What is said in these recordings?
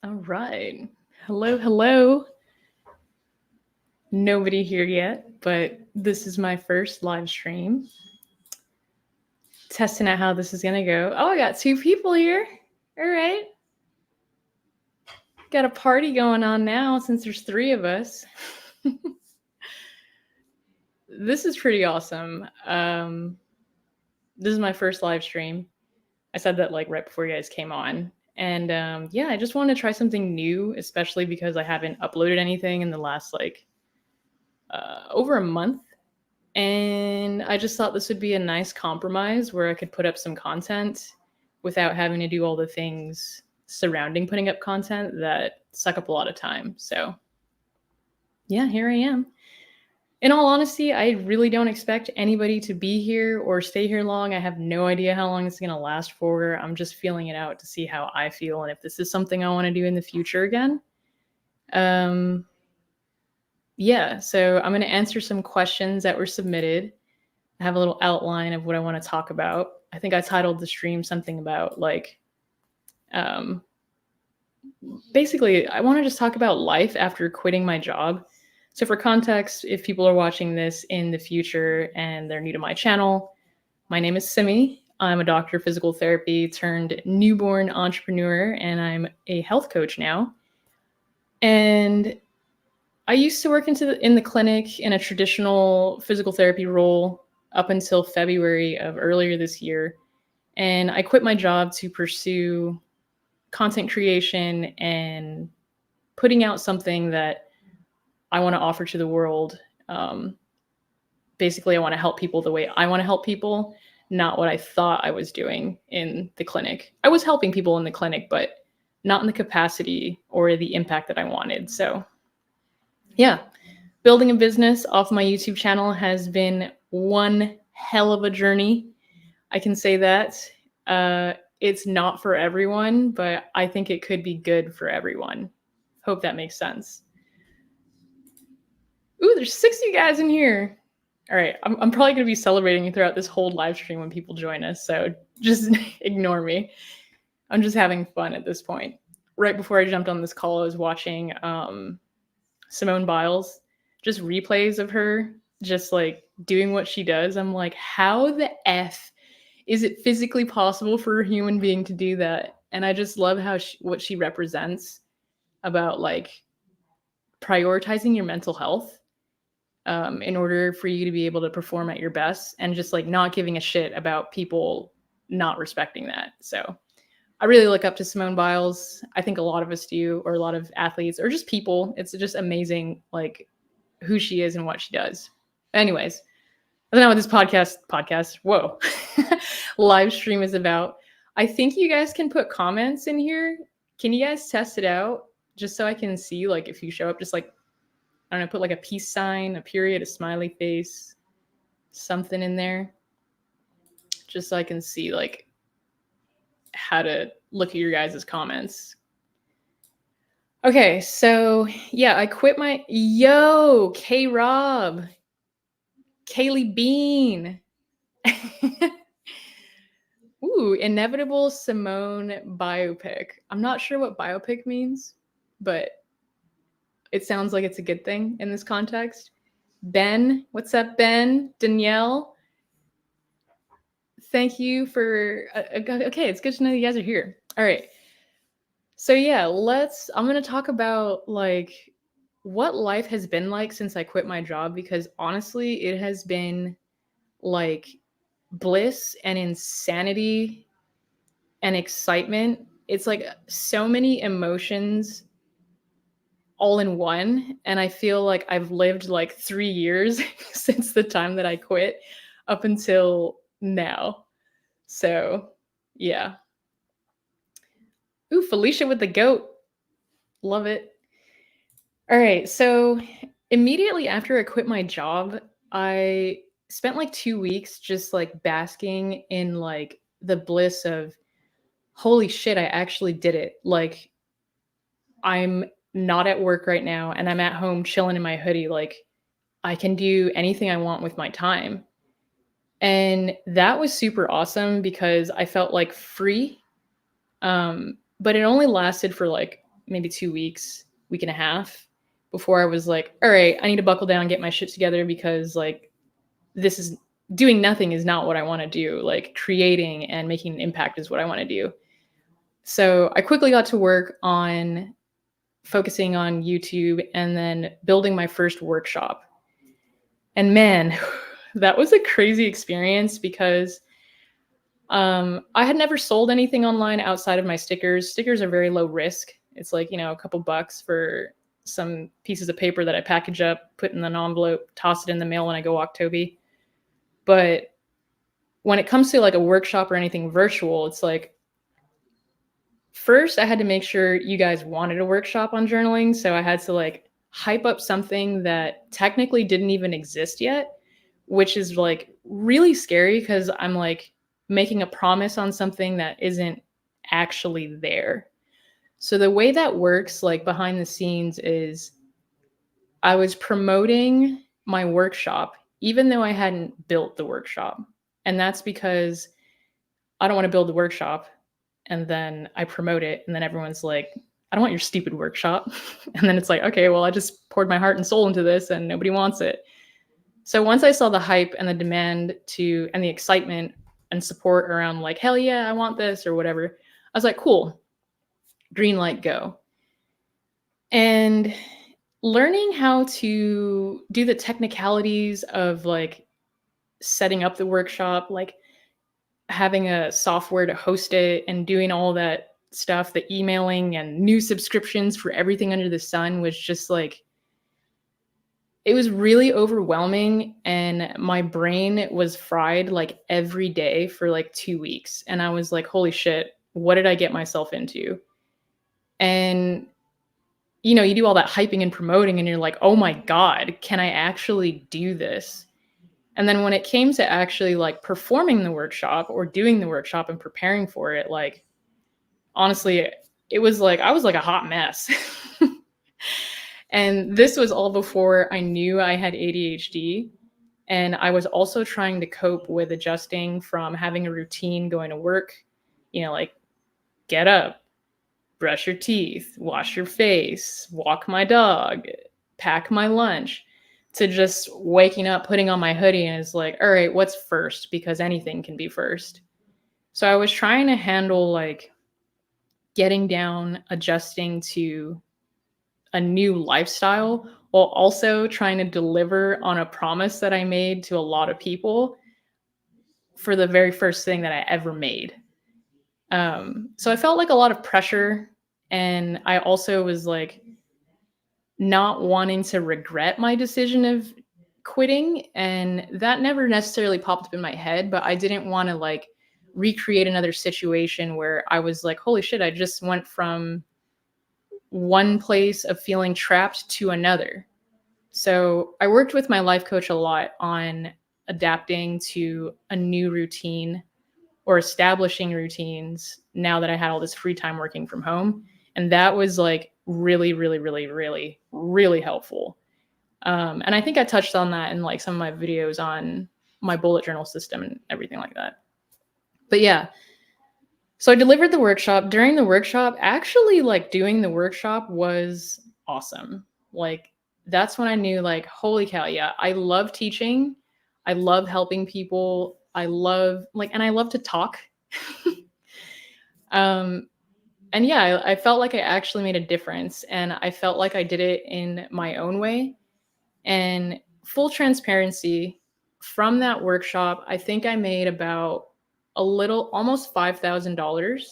All right. Hello, hello. Nobody here yet, but this is my first live stream. Testing out how this is going to go. Oh, I got two people here. All right. Got a party going on now since there's three of us. This is pretty awesome. This is my first live stream. I said that like right before you guys came on. And yeah, I just wanted to try something new, especially because I haven't uploaded anything in the last like over a month. And I just thought this would be a nice compromise where I could put up some content without having to do all the things surrounding putting up content that suck up a lot of time. So, yeah, here I am. In all honesty, I really don't expect anybody to be here or stay here long. I have no idea how long it's going to last for. I'm just feeling it out to see how I feel and if this is something I want to do in the future again. Yeah, so I'm going to answer some questions that were submitted. I have a little outline of what I want to talk about. I think I titled the stream something about like, basically, I want to just talk about life after quitting my job. So, for context, if people are watching this in the future and they're new to my channel, my name is Simi. I'm a doctor of physical therapy turned newborn entrepreneur, and I'm a health coach now. And I used to work in the clinic in a traditional physical therapy role up until February of earlier this year. And I quit my job to pursue content creation and putting out something that I want to offer to the world. Basically, I want to help people the way I want to help people, not what I thought I was doing in the clinic. I was helping people in the clinic, but not in the capacity or the impact that I wanted. So, yeah, building a business off my YouTube channel has been one hell of a journey. I can say that. It's not for everyone, but I think it could be good for everyone. Hope that makes sense. Ooh, there's 60 guys in here. All right, I'm probably going to be celebrating throughout this whole live stream when people join us, so just ignore me. I'm just having fun at this point. Right before I jumped on this call, I was watching Simone Biles, just replays of her just like doing what she does. I'm like, how the F is it physically possible for a human being to do that? And I just love how what she represents about like prioritizing your mental health in order for you to be able to perform at your best and just like not giving a shit about people not respecting that. So I really look up to Simone Biles. I think a lot of us do, or a lot of athletes, or just people. It's just amazing, like who she is and what she does. Anyways, I don't know what this whoa, live stream is about. I think you guys can put comments in here. Can you guys test it out just so I can see, like, if you show up, just like, I don't know, put like a peace sign, a period, a smiley face, something in there, just so I can see like how to look at your guys' comments. Okay, so yeah, I quit my K-Rob, Kaylee Bean. Ooh, inevitable Simone biopic. I'm not sure what biopic means, but it sounds like it's a good thing in this context. Ben, what's up, Ben? Danielle, thank you for. Okay, it's good to know you guys are here. All right. So yeah, I'm going to talk about like what life has been like since I quit my job, because honestly, it has been like bliss and insanity and excitement. It's like so many emotions all in one. And I feel like I've lived like 3 years since the time that I quit up until now. So yeah. Ooh, Felicia with the goat. Love it. All right. So immediately after I quit my job, I spent like 2 weeks just like basking in like the bliss of holy shit, I actually did it. Like I'm not at work right now and I'm at home chilling in my hoodie. Like I can do anything I want with my time. And that was super awesome because I felt like free. But it only lasted for like maybe 2 weeks, week and a half before I was like, all right, I need to buckle down, get my shit together because like this is doing nothing is not what I want to do. Like creating and making an impact is what I want to do. So I quickly got to work on focusing on YouTube and then building my first workshop. And man, that was a crazy experience because I had never sold anything online outside of my stickers. Stickers are very low risk. It's like, a couple bucks for some pieces of paper that I package up, put in an envelope, toss it in the mail when I go walk Toby. But when it comes to like a workshop or anything virtual, it's like, first I had to make sure you guys wanted a workshop on journaling. So I had to like hype up something that technically didn't even exist yet, which is like really scary because I'm like making a promise on something that isn't actually there. So the way that works like behind the scenes is I was promoting my workshop even though I hadn't built the workshop. And that's because I don't want to build the workshop and then I promote it and then everyone's like, I don't want your stupid workshop. And then it's like, okay, well, I just poured my heart and soul into this and nobody wants it. So once I saw the hype and the demand and the excitement and support around like, hell yeah, I want this or whatever, I was like, cool, green light, go. And learning how to do the technicalities of like setting up the workshop, like having a software to host it and doing all that stuff, the emailing and new subscriptions for everything under the sun was just like, it was really overwhelming and my brain was fried like every day for like 2 weeks. And I was like, holy shit, what did I get myself into? And you do all that hyping and promoting and you're like, oh my God, can I actually do this? And then when it came to actually like performing the workshop or doing the workshop and preparing for it, like honestly, it was like I was like a hot mess. And this was all before I knew I had ADHD. And I was also trying to cope with adjusting from having a routine going to work, like get up, brush your teeth, wash your face, walk my dog, pack my lunch, to just waking up, putting on my hoodie, and it's like, all right, what's first? Because anything can be first. So I was trying to handle like getting down, adjusting to a new lifestyle while also trying to deliver on a promise that I made to a lot of people for the very first thing that I ever made. So I felt like a lot of pressure. And I also was like not wanting to regret my decision of quitting. And that never necessarily popped up in my head, but I didn't want to like recreate another situation where I was like, holy shit, I just went from one place of feeling trapped to another. So I worked with my life coach a lot on adapting to a new routine or establishing routines now that I had all this free time working from home. And that was like really, really, really, really, really helpful. And I think I touched on that in like some of my videos on my bullet journal system and everything like that. But yeah, so I delivered the workshop. During the workshop, actually like doing the workshop was awesome. Like that's when I knew like, holy cow, yeah, I love teaching. I love helping people. I love and I love to talk. And yeah, I felt like I actually made a difference and I felt like I did it in my own way. And full transparency, from that workshop, I think I made about almost $5,000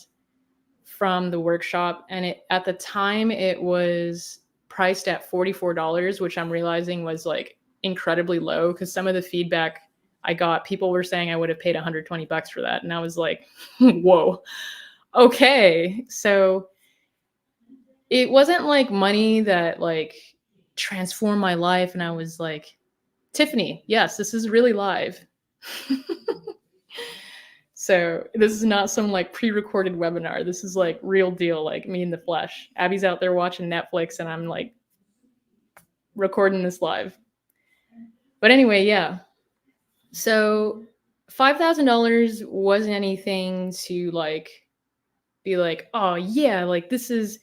from the workshop. And at the time, it was priced at $44, which I'm realizing was like incredibly low because some of the feedback I got, people were saying I would have paid 120 bucks for that. And I was like, whoa, okay. So it wasn't like money that like transformed my life. And I was like, Tiffany, yes, this is really live. So this is not some like pre-recorded webinar. This is like real deal, like me in the flesh. Abby's out there watching Netflix and I'm like recording this live. But anyway, yeah. So $5,000 wasn't anything to like be like, oh yeah, like this is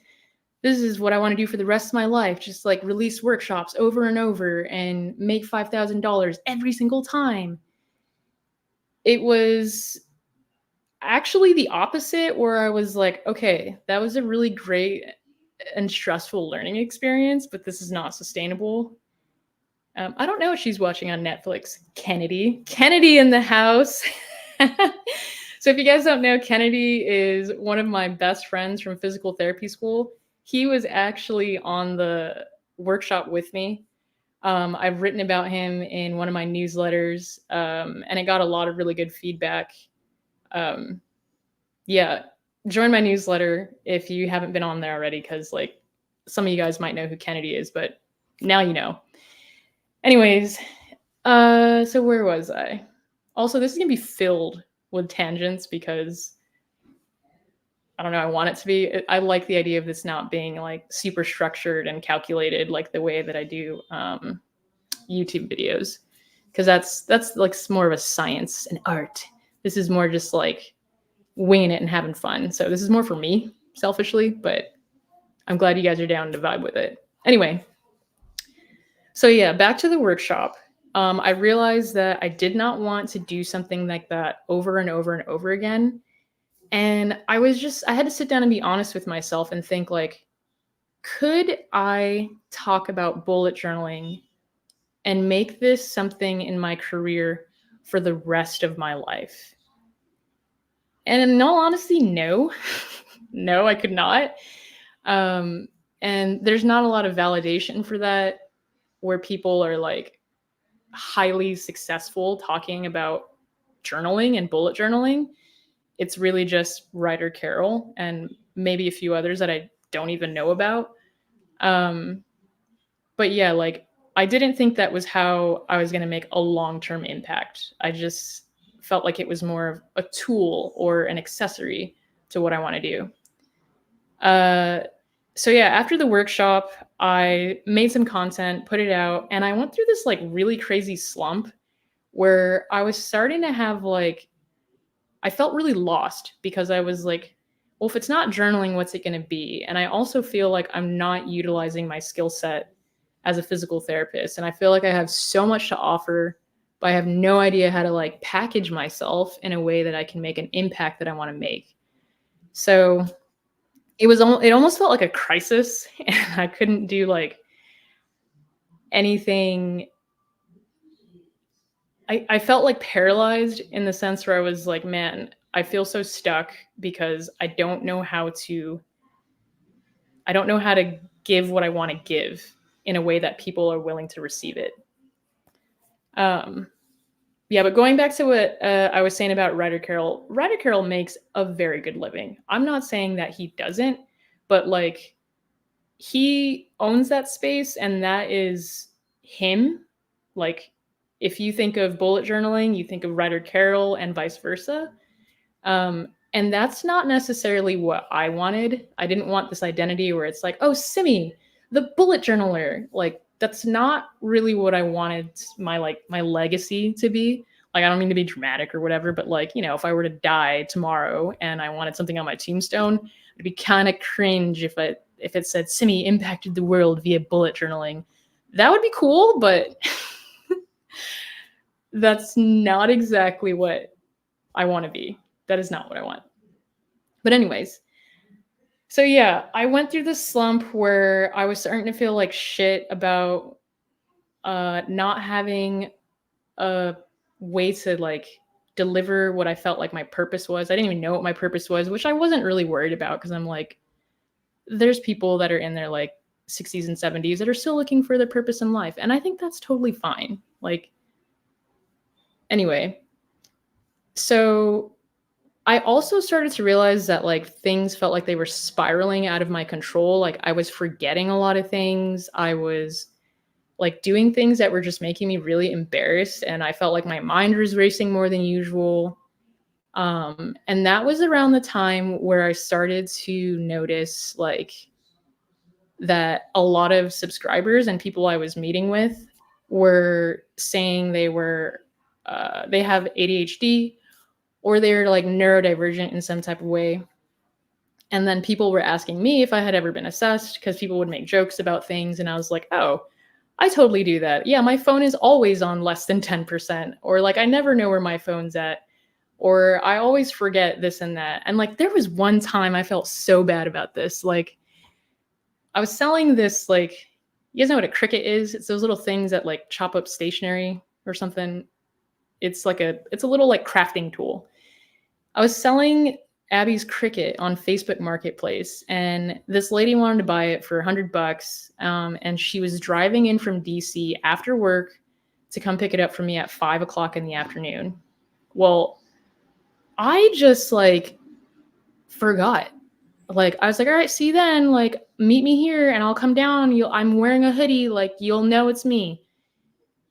this is what I want to do for the rest of my life. Just like release workshops over and over and make $5,000 every single time. It was actually the opposite, where I was like, okay, that was a really great and stressful learning experience, but this is not sustainable. I don't know if she's watching on Netflix. Kennedy in the house. So if you guys don't know, Kennedy is one of my best friends from physical therapy school. He was actually on the workshop with me. I've written about him in one of my newsletters, and it got a lot of really good feedback. Um, yeah, join my newsletter if you haven't been on there already, because like some of you guys might know who Kennedy is, but now you know. Anyways, so where was I? Also, this is gonna be filled with tangents because I don't know, I want it to be. I like the idea of this not being like super structured and calculated like the way that I do YouTube videos, because that's like more of a science and art. This is more just like winging it and having fun. So this is more for me, selfishly, but I'm glad you guys are down to vibe with it. Anyway, so yeah, back to the workshop. I realized that I did not want to do something like that over and over and over again. And I had to sit down and be honest with myself and think like, could I talk about bullet journaling and make this something in my career for the rest of my life? And in all honesty, no. No, I could not. And there's not a lot of validation for that, where people are like highly successful talking about journaling and bullet journaling. It's really just Ryder Carroll and maybe a few others that I don't even know about. But yeah, like I didn't think that was how I was going to make a long-term impact. I just felt like it was more of a tool or an accessory to what I want to do. So yeah, after the workshop, I made some content, put it out, and I went through this like really crazy slump where I was starting to have like, I felt really lost because I was like, well, if it's not journaling, what's it going to be? And I also feel like I'm not utilizing my skill set as a physical therapist. And I feel like I have so much to offer, but I have no idea how to like package myself in a way that I can make an impact that I want to make. So it almost felt like a crisis, and I couldn't do like anything. I felt like paralyzed in the sense where I was like, man, I feel so stuck because I don't know how to give what I want to give in a way that people are willing to receive it. Yeah, but going back to what I was saying about Ryder Carroll makes a very good living. I'm not saying that he doesn't, but like he owns that space, and that is him. Like if you think of bullet journaling, you think of Ryder Carroll and vice versa. And that's not necessarily what I wanted. I didn't want this identity where it's like, oh, Simi, the bullet journaler. Like that's not really what I wanted my legacy to be. Like I don't mean to be dramatic or whatever, but like, you know, if I were to die tomorrow and I wanted something on my tombstone, it'd be kind of cringe if it said Simi impacted the world via bullet journaling. That would be cool, but that's not exactly what I want to be. That is not what I want. But anyways, so yeah, I went through this slump where I was starting to feel like shit about not having a way to like deliver what I felt like my purpose was. I didn't even know what my purpose was, which I wasn't really worried about because I'm like, there's people that are in their like 60s and 70s that are still looking for their purpose in life. And I think that's totally fine. Like, anyway, so I also started to realize that like things felt like they were spiraling out of my control. Like I was forgetting a lot of things. I was like doing things that were just making me really embarrassed. And I felt like my mind was racing more than usual. And that was around the time where I started to notice like that a lot of subscribers and people I was meeting with were saying they have ADHD or they're like neurodivergent in some type of way. And then people were asking me if I had ever been assessed because people would make jokes about things. And I was like, oh, I totally do that. Yeah, my phone is always on less than 10%. Or like, I never know where my phone's at. Or I always forget this and that. And like, there was one time I felt so bad about this. Like, I was selling this, like, you guys know what a Cricut is? It's those little things that like chop up stationery or something. It's a little like crafting tool. I was selling Abby's Cricut on Facebook Marketplace, and this lady wanted to buy it for $100. And she was driving in from DC after work to come pick it up from me at 5 o'clock in the afternoon. Well, I just like forgot. Like, I was like, all right, see you then. Like, meet me here and I'll come down. I'm wearing a hoodie. Like, you'll know it's me.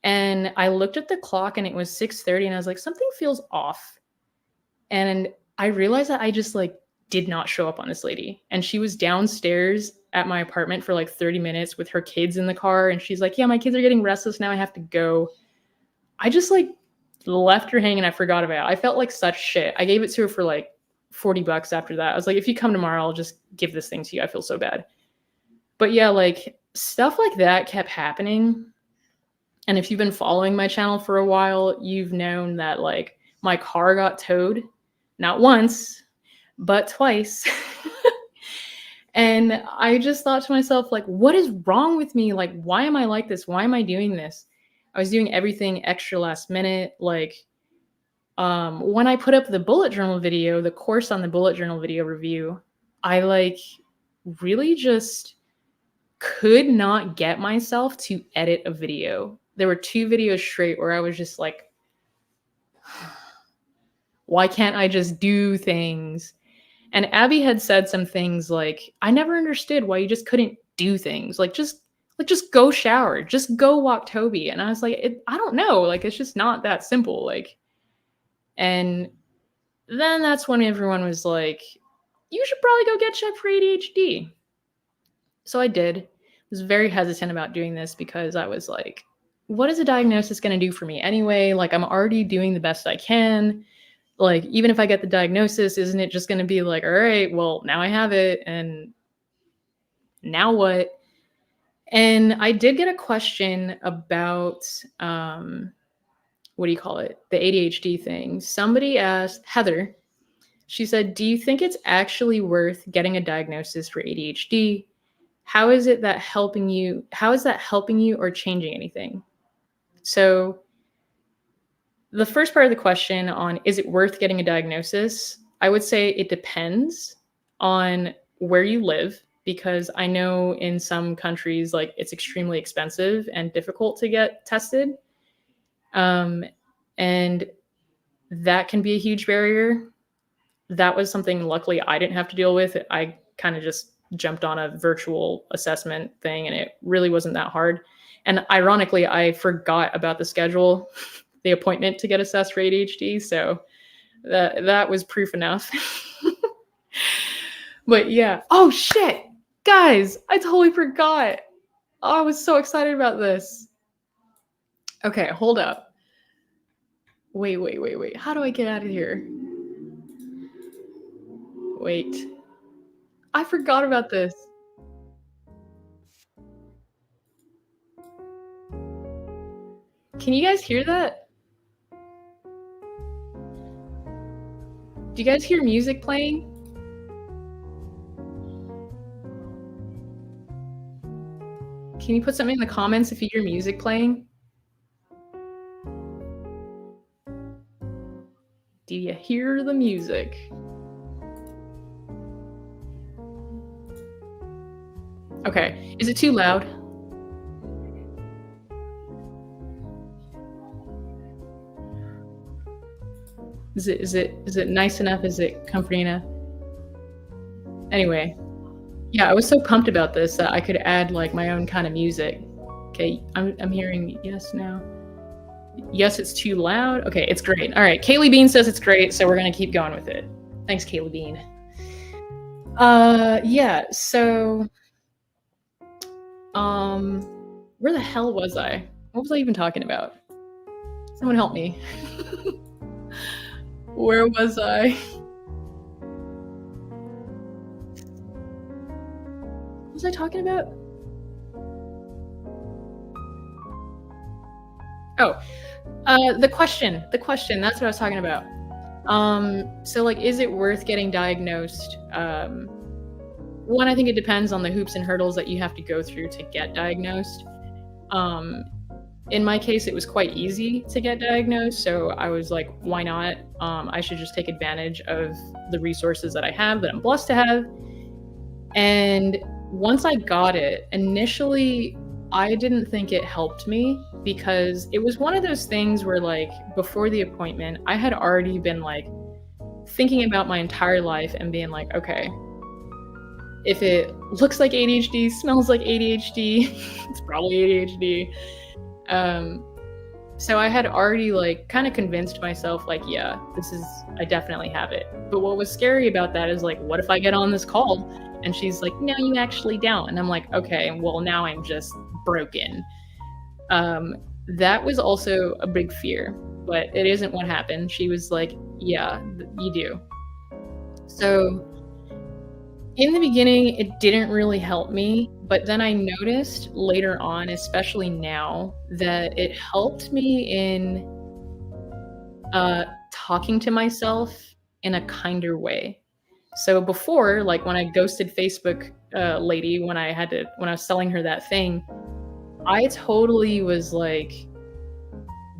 And I looked at the clock and it was 6:30 and I was like, something feels off. And I realized that I just like did not show up on this lady. And she was downstairs at my apartment for like 30 minutes with her kids in the car. And she's like, yeah, my kids are getting restless now. I have to go. I just like left her hanging. I forgot about it. I felt like such shit. I gave it to her for like $40 after that. I was like, if you come tomorrow, I'll just give this thing to you. I feel so bad. But yeah, like stuff like that kept happening. And if you've been following my channel for a while, you've known that like my car got towed, not once, but twice. And I just thought to myself, like, what is wrong with me? Like, why am I like this? Why am I doing this? I was doing everything extra last minute. Like, when I put up the bullet journal video, the course on the bullet journal video review, I like really just could not get myself to edit a video. There were 2 videos straight where I was just like, why can't I just do things? And Abby had said some things like, I never understood why you just couldn't do things. Like just go shower, just go walk Toby. And I was like, I don't know. Like, it's just not that simple. Like, and then that's when everyone was like, you should probably go get checked for ADHD. So I did. I was very hesitant about doing this because I was like, what is a diagnosis going to do for me anyway? Like, I'm already doing the best I can. Like, even if I get the diagnosis, isn't it just going to be like, all right, well, now I have it, and now what? And I did get a question about, what do you call it? The ADHD thing. Somebody asked, Heather, she said, do you think it's actually worth getting a diagnosis for ADHD? How is that helping you or changing anything? So the first part of the question on, is it worth getting a diagnosis? I would say it depends on where you live, because I know in some countries, like, it's extremely expensive and difficult to get tested. And that can be a huge barrier. That was something, luckily, I didn't have to deal with. I kind of just jumped on a virtual assessment thing, and it really wasn't that hard. And ironically, I forgot about the schedule, the appointment to get assessed for ADHD. So that was proof enough. But yeah. Oh shit, guys, I totally forgot. Oh, I was so excited about this. Okay, hold up. Wait. How do I get out of here? Wait. I forgot about this. Can you guys hear that? Do you guys hear music playing? Can you put something in the comments if you hear music playing? Do you hear the music? Okay, is it too loud? Is it nice enough? Is it comforting enough? Anyway, yeah, I was so pumped about this that I could add like my own kind of music. Okay, I'm hearing yes now. Yes, it's too loud. Okay, it's great. All right, Kaylee Bean says it's great, so we're gonna keep going with it. Thanks, Kaylee Bean. Yeah. So, where the hell was I? What was I even talking about? Someone help me. Where was I? was I talking about? Oh, the question, that's what I was talking about. So like, is it worth getting diagnosed? One, I think it depends on the hoops and hurdles that you have to go through to get diagnosed. In my case, it was quite easy to get diagnosed, so I was like, why not? I should just take advantage of the resources that I have, that I'm blessed to have. And once I got it, initially, I didn't think it helped me because it was one of those things where, like, before the appointment, I had already been like thinking about my entire life and being like, okay, if it looks like ADHD, smells like ADHD, it's probably ADHD. So I had already like kind of convinced myself like, yeah, I definitely have it. But what was scary about that is like, what if I get on this call and she's like, no, you actually don't. And I'm like, okay, well now I'm just broken. That was also a big fear, but it isn't what happened. She was like, yeah, you do. So in the beginning, it didn't really help me, but then I noticed later on, especially now, that it helped me in talking to myself in a kinder way. So before, like when I ghosted Facebook lady, when I was selling her that thing, I totally was like,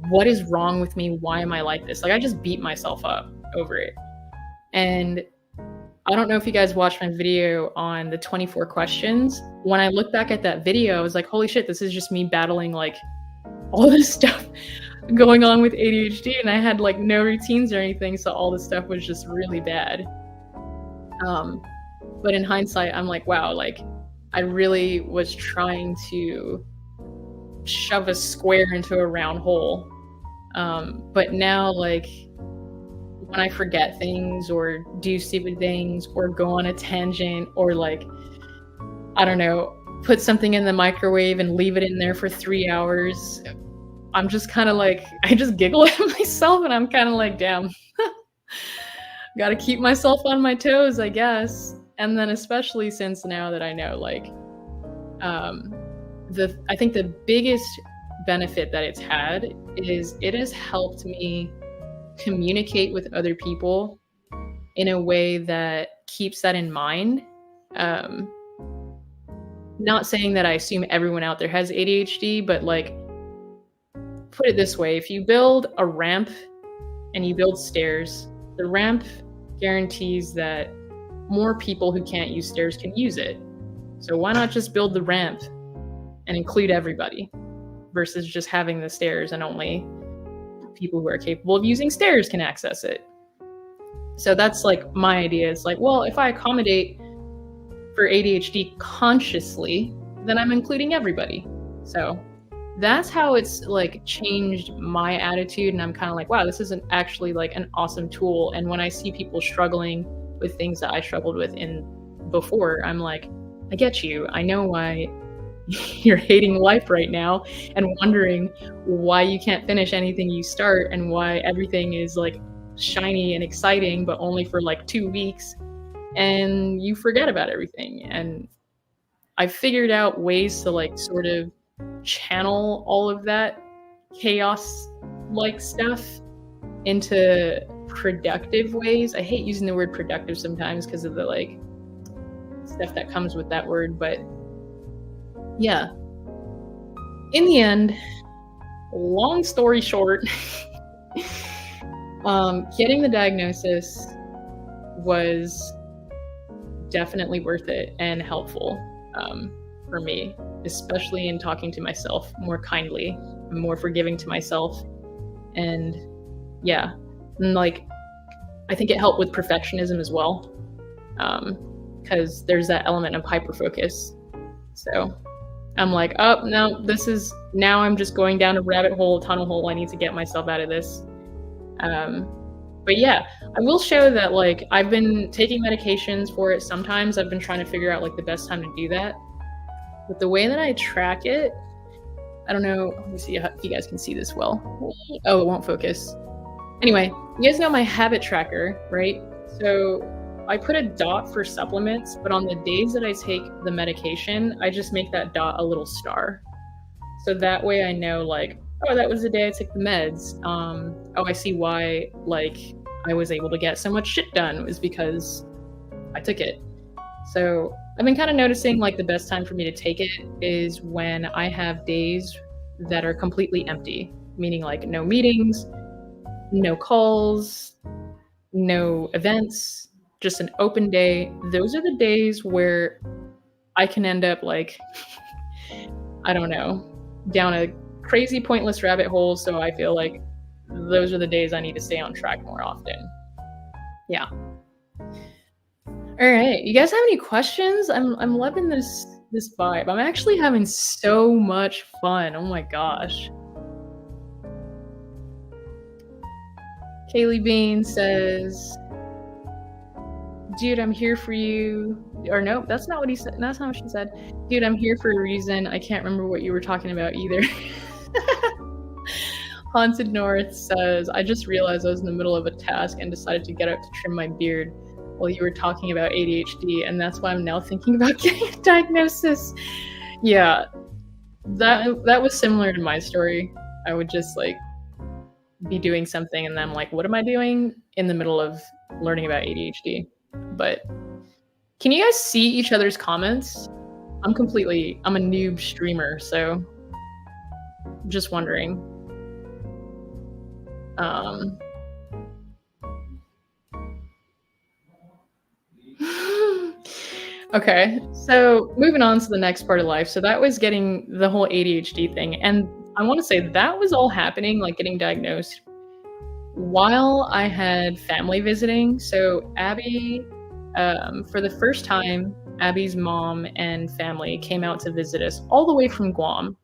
what is wrong with me? Why am I like this? Like I just beat myself up over it. And I don't know if you guys watched my video on the 24 questions. When I look back at that video, I was like, holy shit, this is just me battling like all this stuff going on with ADHD, and I had like no routines or anything, so all this stuff was just really bad. But in hindsight, I'm like, wow, like I really was trying to shove a square into a round hole. But now, like, when I forget things or do stupid things or go on a tangent or like, I don't know, put something in the microwave and leave it in there for 3 hours, I'm just kind of like, I just giggle at myself and I'm kind of like, damn, gotta keep myself on my toes, I guess. And then especially since now that I know, like, I think the biggest benefit that it's had is it has helped me communicate with other people in a way that keeps that in mind. Not saying that I assume everyone out there has ADHD, but like, put it this way, if you build a ramp and you build stairs, the ramp guarantees that more people who can't use stairs can use it. So why not just build the ramp and include everybody versus just having the stairs and only people who are capable of using stairs can access it. So that's like my idea. It's like, well, if I accommodate for ADHD consciously, then I'm including everybody. So that's how it's like changed my attitude. And I'm kind of like, wow, this isn't actually like an awesome tool. And when I see people struggling with things that I struggled with before, I'm like, I get you. I know why you're hating life right now and wondering why you can't finish anything you start and why everything is like shiny and exciting, but only for like 2 weeks and you forget about everything. And I figured out ways to like sort of channel all of that chaos like stuff into productive ways. I hate using the word productive sometimes because of the like stuff that comes with that word, but yeah, in the end, long story short, getting the diagnosis was definitely worth it and helpful for me, especially in talking to myself more kindly, more forgiving to myself. And yeah, and like, I think it helped with perfectionism as well, because there's that element of hyperfocus. So I'm like, oh, no, now I'm just going down a rabbit hole, tunnel hole. I need to get myself out of this. But yeah, I will show that like I've been taking medications for it. Sometimes I've been trying to figure out like the best time to do that. But the way that I track it, I don't know. Let me see if you guys can see this well. Oh, it won't focus. Anyway, you guys know my habit tracker, right? So I put a dot for supplements, but on the days that I take the medication, I just make that dot a little star. So that way I know, like, oh, that was the day I took the meds. Oh, I see why, like, I was able to get so much shit done was because I took it. So I've been kind of noticing, like, the best time for me to take it is when I have days that are completely empty, meaning like no meetings, no calls, no events, just an open day. Those are the days where I can end up, like, I don't know, down a crazy pointless rabbit hole. So I feel like those are the days I need to stay on track more often. Yeah. All right, you guys have any questions? I'm loving this vibe. I'm actually having so much fun. Oh my gosh. Kaylee Bean says, dude, I'm here for you. Or nope, that's not what he said. That's not what she said. Dude, I'm here for a reason. I can't remember what you were talking about either. Haunted North says, I just realized I was in the middle of a task and decided to get up to trim my beard while you were talking about ADHD, and that's why I'm now thinking about getting a diagnosis. Yeah, that was similar to my story. I would just, like, be doing something and then I'm like, what am I doing, in the middle of learning about ADHD. But can you guys see each other's comments? I'm a noob streamer, so just wondering. Okay, so moving on to the next part of life. So that was getting the whole ADHD thing. And I want to say that was all happening, like getting diagnosed, while I had family visiting. So Abby, for the first time, Abby's mom and family came out to visit us all the way from Guam.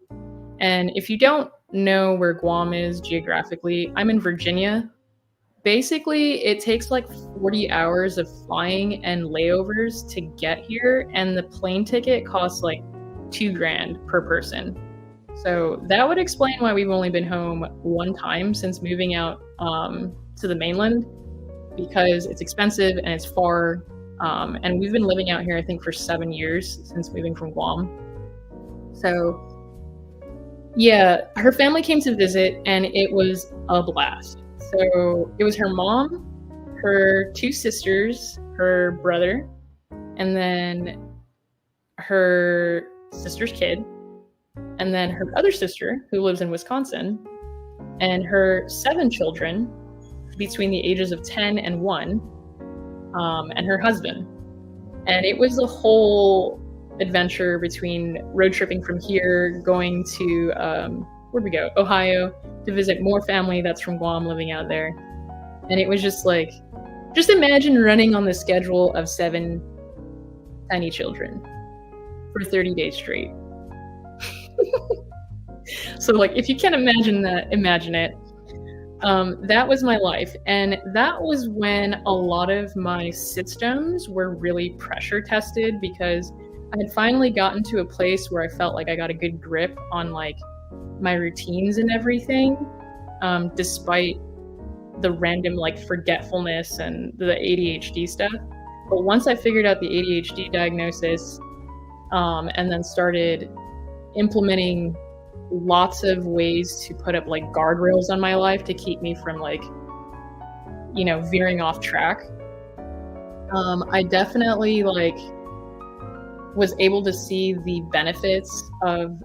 And if you don't know where Guam is geographically, I'm in Virginia. Basically, it takes like 40 hours of flying and layovers to get here, and the plane ticket costs like $2,000 per person. So that would explain why we've only been home one time since moving out to the mainland, because it's expensive and it's far. And we've been living out here, I think, for 7 years since moving from Guam. So yeah, her family came to visit and it was a blast. So it was her mom, her 2 sisters, her brother, and then her sister's kid, and then her other sister who lives in Wisconsin, and her 7 children between the ages of 10 and 1, and her husband. And it was a whole adventure between road tripping from here, going to, where'd we go? Ohio, to visit more family that's from Guam living out there. And it was just like, just imagine running on the schedule of 7 tiny children for 30 days straight. So, like, if you can't imagine that, imagine it. That was my life. And that was when a lot of my systems were really pressure tested, because I had finally gotten to a place where I felt like I got a good grip on, like, my routines and everything, despite the random, like, forgetfulness and the ADHD stuff. But once I figured out the ADHD diagnosis, and then started implementing lots of ways to put up, like, guardrails on my life to keep me from, like, you know, veering off track, I definitely, like, was able to see the benefits of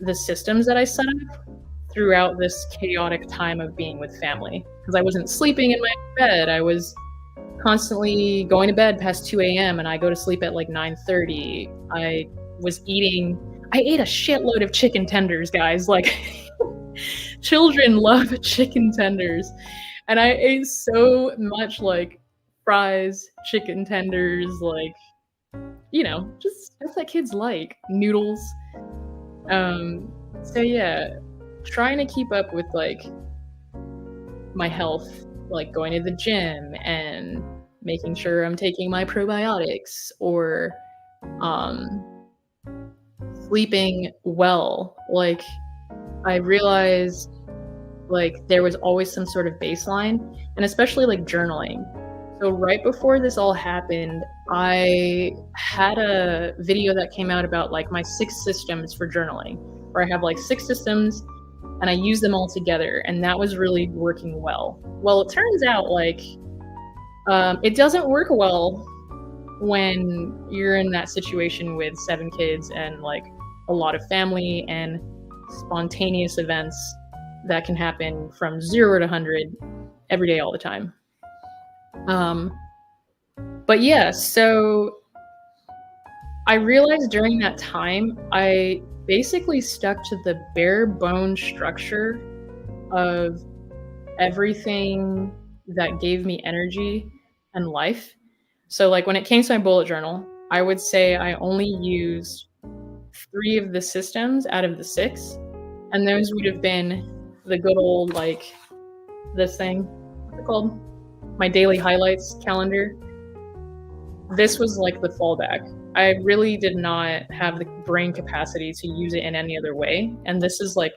the systems that I set up throughout this chaotic time of being with family. Because I wasn't sleeping in my bed. I was constantly going to bed past 2 a.m. and I go to sleep at like 9:30. I ate a shitload of chicken tenders, guys. Like, children love chicken tenders. And I ate so much, like, fries, chicken tenders, like, you know, just stuff that kids like, noodles. So yeah, trying to keep up with, like, my health, like going to the gym and making sure I'm taking my probiotics, or sleeping well. Like, I realized, like, there was always some sort of baseline, and especially, like, journaling. So right before this all happened, I had a video that came out about like my 6 systems for journaling, where I have like 6 systems and I use them all together, and that was really working well. Well, it turns out like it doesn't work well when you're in that situation with 7 kids and like a lot of family and spontaneous events that can happen from 0 to 100 every day, all the time. But yeah, so I realized during that time, I basically stuck to the bare bone structure of everything that gave me energy and life. So like when it came to my bullet journal, I would say I only used 3 of the systems out of the 6. And those would have been the good old, like, this thing, what's it called? My daily highlights calendar. This was like the fallback. I really did not have the brain capacity to use it in any other way. And this is like,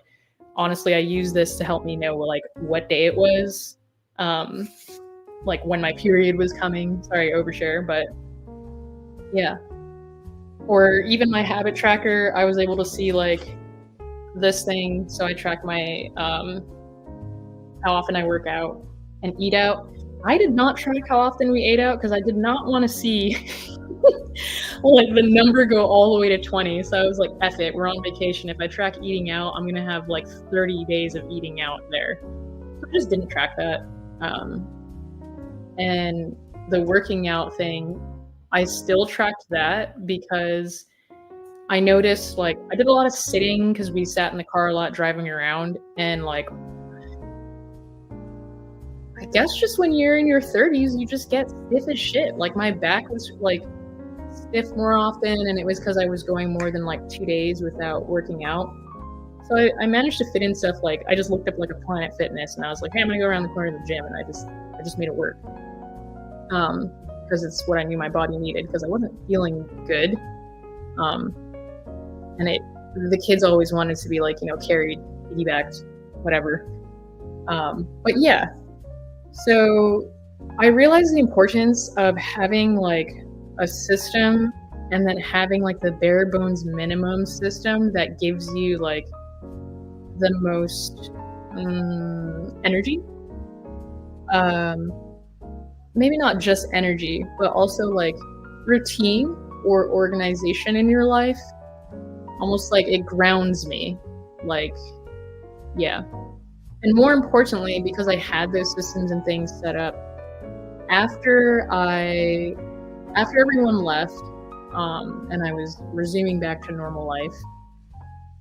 honestly, I use this to help me know like what day it was, like when my period was coming. Sorry, overshare, but yeah. Or even my habit tracker, I was able to see like this thing. So I track my how often I work out and eat out. I did not track how often we ate out because I did not want to see like the number go all the way to 20. So I was like, F it, we're on vacation. If I track eating out, I'm gonna have like 30 days of eating out there. So I just didn't track that. And the working out thing, I still tracked that because I noticed like I did a lot of sitting because we sat in the car a lot driving around, and like I guess just when you're in your 30s, you just get stiff as shit. Like my back was like stiff more often, and it was because I was going more than like 2 days without working out. So I managed to fit in stuff like I just looked up like a Planet Fitness, and I was like, hey, I'm gonna go around the corner of the gym, and I just made it work. Because it's what I knew my body needed because I wasn't feeling good. And the kids always wanted to be like, carried, piggybacked, whatever. But yeah, so I realized the importance of having like a system and then having like the bare bones minimum system that gives you like the most energy. Maybe not just energy, but also like routine or organization in your life. Almost like it grounds me. Like, yeah. And more importantly, because I had those systems and things set up, after everyone left, and I was resuming back to normal life,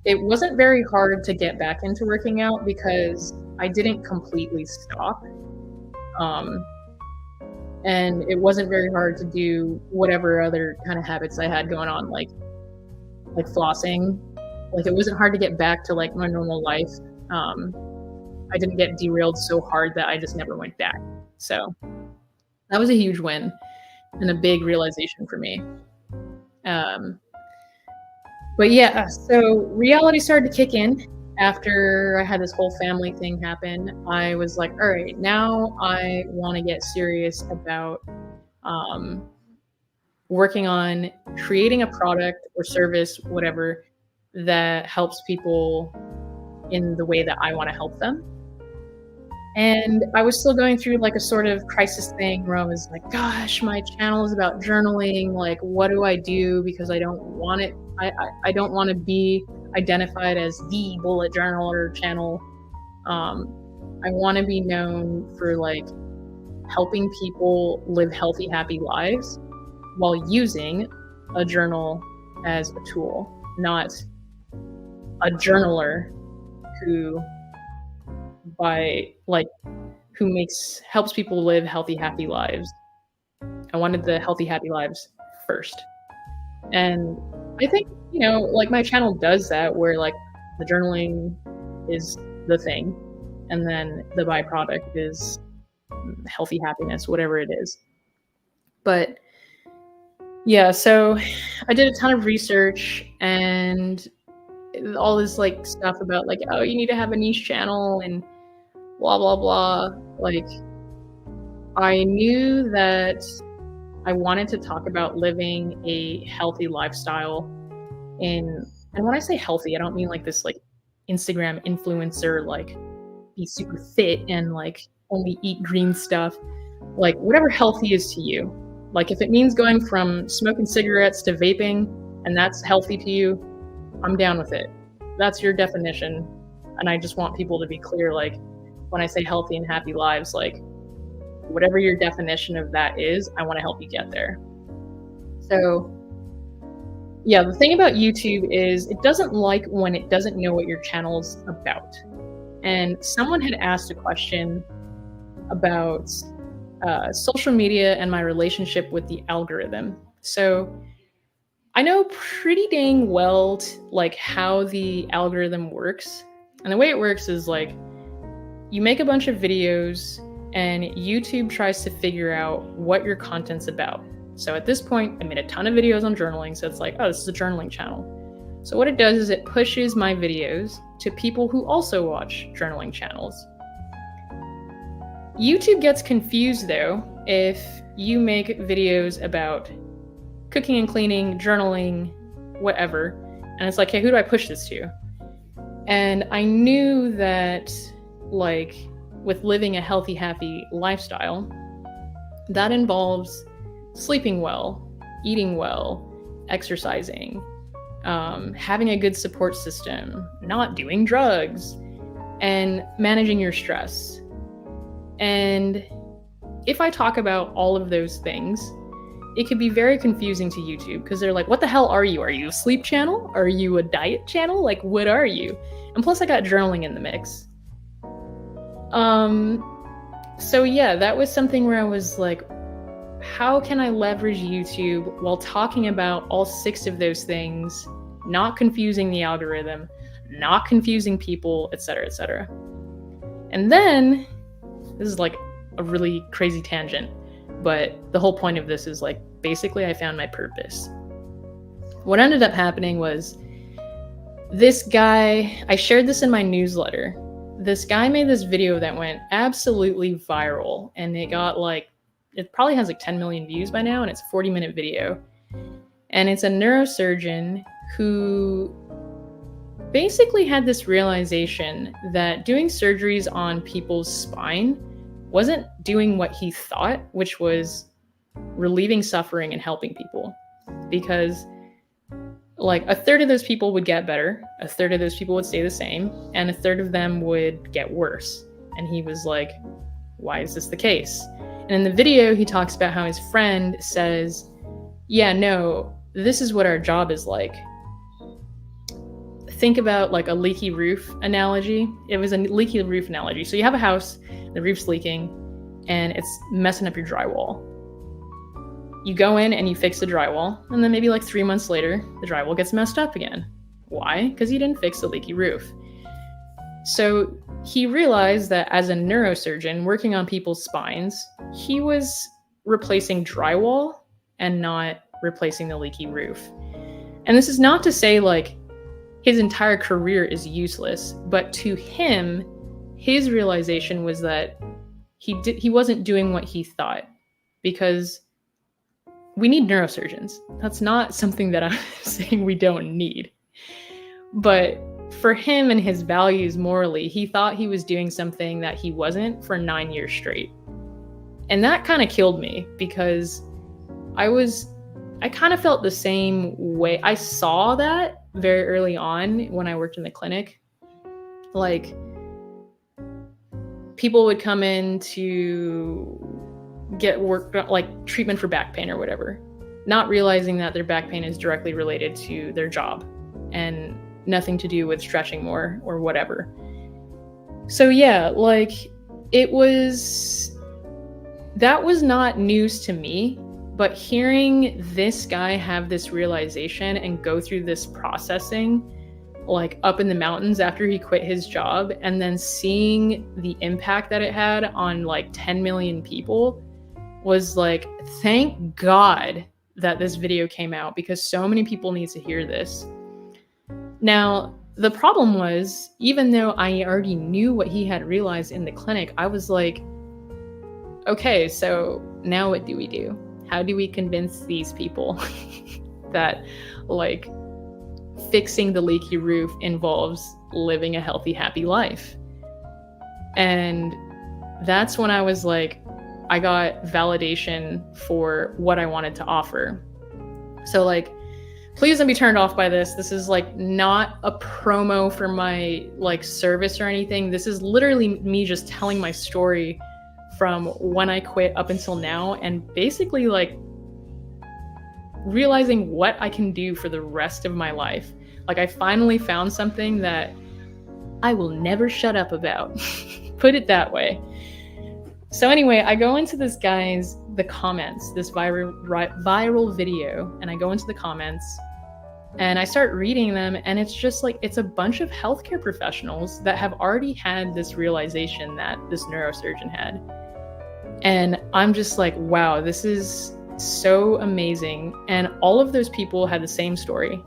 it wasn't very hard to get back into working out because I didn't completely stop. And it wasn't very hard to do whatever other kind of habits I had going on, like flossing. Like it wasn't hard to get back to like my normal life. I didn't get derailed so hard that I just never went back. So that was a huge win and a big realization for me. But yeah, so reality started to kick in after I had this whole family thing happen. I was like, all right, now I want to get serious about working on creating a product or service, whatever, that helps people in the way that I want to help them. And I was still going through like a sort of crisis thing where I was like, gosh, my channel is about journaling. Like, what do I do? Because I don't want it. I don't want to be identified as the bullet journaler channel. I want to be known for like helping people live healthy, happy lives while using a journal as a tool, not a journaler who helps people live healthy, happy lives. I wanted the healthy, happy lives first. And I think, like my channel does that, where like the journaling is the thing, and then the byproduct is healthy happiness, whatever it is. But yeah, so I did a ton of research and all this like stuff about like, oh, you need to have a niche channel and blah blah blah. Like I knew that I wanted to talk about living a healthy lifestyle in, and when I say healthy, I don't mean like this like Instagram influencer, like be super fit and like only eat green stuff, like whatever healthy is to you. Like if it means going from smoking cigarettes to vaping and that's healthy to you, I'm down with it. That's your definition. And I just want people to be clear, like when I say healthy and happy lives, like whatever your definition of that is, I want to help you get there. So yeah, the thing about YouTube is it doesn't like when it doesn't know what your channel's about. And someone had asked a question about social media and my relationship with the algorithm. So I know pretty dang well like how the algorithm works. And the way it works is like you make a bunch of videos and YouTube tries to figure out what your content's about. So at this point, I made a ton of videos on journaling. So it's like, oh, this is a journaling channel. So what it does is it pushes my videos to people who also watch journaling channels. YouTube gets confused though if you make videos about cooking and cleaning, journaling, whatever. And it's like, hey, who do I push this to? And I knew that like with living a healthy, happy lifestyle, that involves sleeping well, eating well, exercising, having a good support system, not doing drugs, and managing your stress. And if I talk about all of those things, it could be very confusing to YouTube because they're like, what the hell are you? Are you a sleep channel? Are you a diet channel? Like, what are you? And plus I got journaling in the mix. So yeah, that was something where I was like, how can I leverage YouTube while talking about all 6 of those things, not confusing the algorithm, not confusing people, etc., etc. And then, this is like a really crazy tangent, but the whole point of this is like, basically I found my purpose. What ended up happening was this guy, I shared this in my newsletter. This guy made this video that went absolutely viral and it got like, it probably has like 10 million views by now and it's a 40-minute video. And it's a neurosurgeon who basically had this realization that doing surgeries on people's spine wasn't doing what he thought, which was relieving suffering and helping people. Because like a third of those people would get better, a third of those people would stay the same, and a third of them would get worse. And he was like, why is this the case? And in the video, he talks about how his friend says, yeah, no, this is what our job is like. Think about like a leaky roof analogy. It was a leaky roof analogy. So you have a house, the roof's leaking, and it's messing up your drywall. You go in and you fix the drywall, and then maybe like 3 months later, the drywall gets messed up again. Why? Because you didn't fix the leaky roof. So he realized that as a neurosurgeon working on people's spines, he was replacing drywall and not replacing the leaky roof. And this is not to say like his entire career is useless, but to him, his realization was that he wasn't doing what he thought, because we need neurosurgeons. That's not something that I'm saying we don't need. But for him and his values morally, he thought he was doing something that he wasn't for 9 years straight. And that kind of killed me because I kind of felt the same way. I saw that very early on when I worked in the clinic. Like, people would come in to get work, like treatment for back pain or whatever, not realizing that their back pain is directly related to their job and nothing to do with stretching more or whatever. So yeah, like that was not news to me, but hearing this guy have this realization and go through this processing, like up in the mountains after he quit his job, and then seeing the impact that it had on like 10 million people was like, thank God that this video came out, because so many people need to hear this. Now, the problem was, even though I already knew what he had realized in the clinic, I was like, okay, so now what do we do? How do we convince these people that like fixing the leaky roof involves living a healthy, happy life? And that's when I was like, I got validation for what I wanted to offer. So like, please don't be turned off by this. This is like not a promo for my like service or anything. This is literally me just telling my story from when I quit up until now, and basically like realizing what I can do for the rest of my life. Like I finally found something that I will never shut up about. Put it that way. So anyway, I go into this guy's, the comments, this viral video, and I go into the comments and I start reading them, and it's just like, it's a bunch of healthcare professionals that have already had this realization that this neurosurgeon had. And I'm just like, wow, this is so amazing. And all of those people had the same story.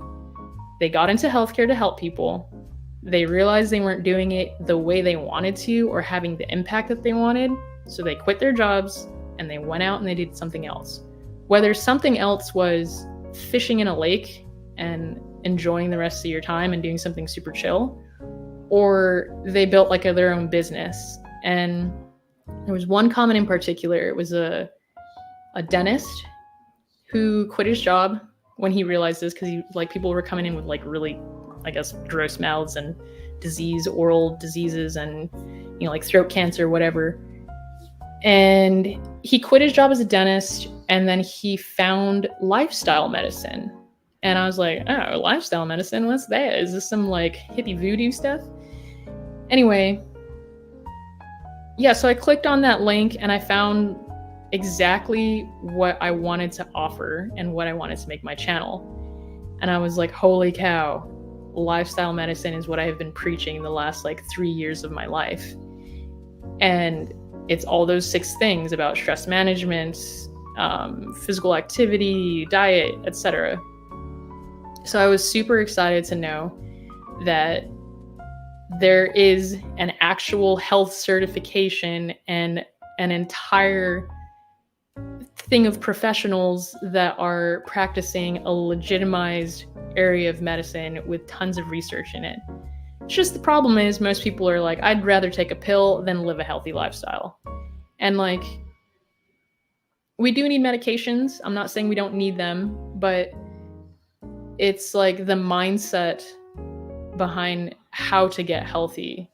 They got into healthcare to help people. They realized they weren't doing it the way they wanted to or having the impact that they wanted. So they quit their jobs and they went out and they did something else. Whether something else was fishing in a lake and enjoying the rest of your time and doing something super chill, or they built like their own business. And there was one comment in particular. It was a dentist who quit his job when he realized this, because like people were coming in with like really, I guess, gross mouths and oral diseases and, you know, like throat cancer, whatever. And he quit his job as a dentist, and then he found lifestyle medicine. And I was like, oh, lifestyle medicine? What's that? Is this some like hippie voodoo stuff? Anyway, yeah, so I clicked on that link and I found exactly what I wanted to offer and what I wanted to make my channel. And I was like, holy cow, lifestyle medicine is what I have been preaching the last like 3 years of my life. And it's all those 6 things about stress management, physical activity, diet, etc. So I was super excited to know that there is an actual health certification and an entire thing of professionals that are practicing a legitimized area of medicine with tons of research in it. It's just the problem is most people are like, I'd rather take a pill than live a healthy lifestyle. And like, we do need medications. I'm not saying we don't need them, but it's like the mindset behind how to get healthy.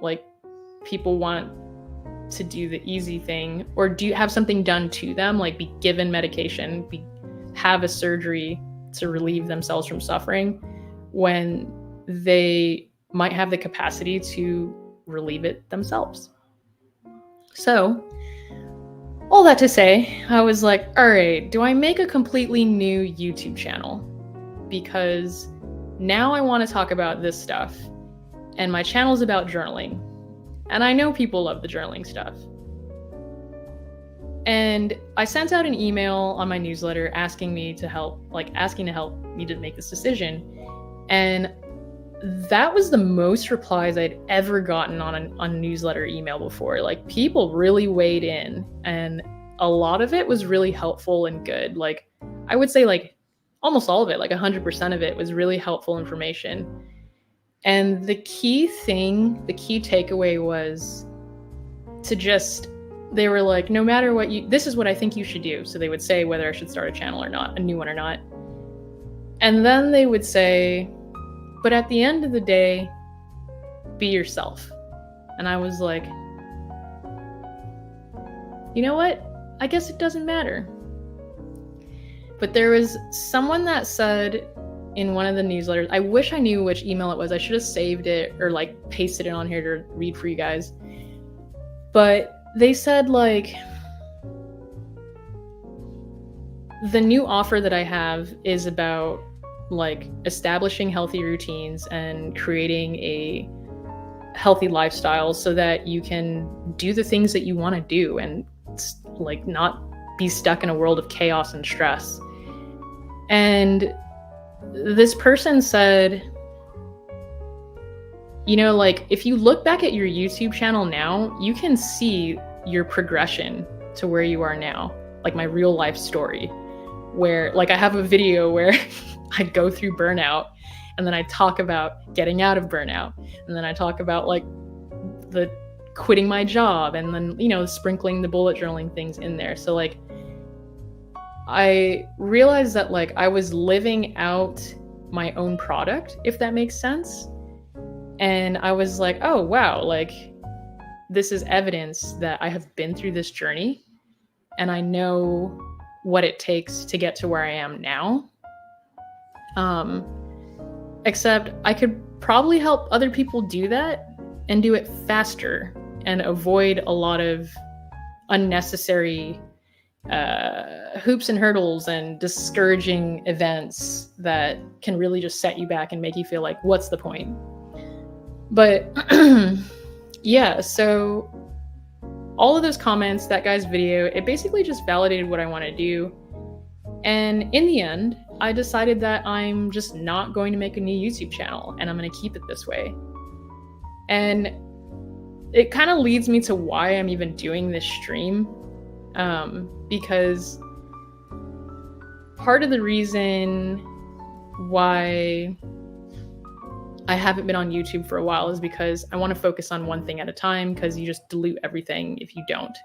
Like, people want to do the easy thing, or do you have something done to them, like be given medication, have a surgery to relieve themselves from suffering, when they might have the capacity to relieve it themselves. So, all that to say, I was like, all right, do I make a completely new YouTube channel? Because now I want to talk about this stuff, and my channel is about journaling. And I know people love the journaling stuff. And I sent out an email on my newsletter asking to help me to make this decision. And that was the most replies I'd ever gotten on a newsletter email before. Like, people really weighed in, and a lot of it was really helpful and good. Like, I would say like almost all of it, like 100% of it was really helpful information. And the key takeaway was to just, they were like, no matter what this is what I think you should do. So they would say whether I should start a channel or not, a new one or not. And then they would say, but at the end of the day, be yourself. And I was like, you know what? I guess it doesn't matter. But there was someone that said in one of the newsletters, I wish I knew which email it was. I should have saved it or like pasted it on here to read for you guys. But they said like, the new offer that I have is about like establishing healthy routines and creating a healthy lifestyle so that you can do the things that you want to do and like not be stuck in a world of chaos and stress. And this person said, you know, like if you look back at your YouTube channel now, you can see your progression to where you are now, like my real life story, where like I have a video where I go through burnout, and then I talk about getting out of burnout, and then I talk about like the quitting my job, and then, you know, sprinkling the bullet journaling things in there. So like I realized that like I was living out my own product, if that makes sense. And I was like, oh wow, like this is evidence that I have been through this journey and I know what it takes to get to where I am now. Except I could probably help other people do that and do it faster and avoid a lot of unnecessary hoops and hurdles and discouraging events that can really just set you back and make you feel like, what's the point? But yeah, so all of those comments, that guy's video, it basically just validated what I want to do. And in the end, I decided that I'm just not going to make a new YouTube channel, and I'm going to keep it this way. And it kind of leads me to why I'm even doing this stream. Because part of the reason why I haven't been on YouTube for a while is because I want to focus on one thing at a time, because you just dilute everything if you don't.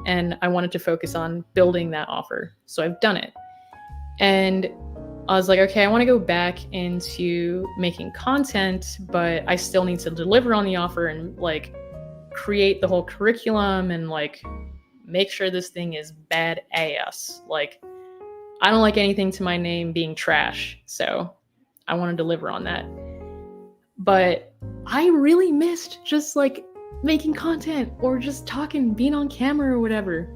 And I wanted to focus on building that offer. So I've done it. And I was like, okay, I want to go back into making content, but I still need to deliver on the offer and like create the whole curriculum and like make sure this thing is bad ass. Like, I don't like anything to my name being trash. So I want to deliver on that. But I really missed just like making content or just talking, being on camera or whatever.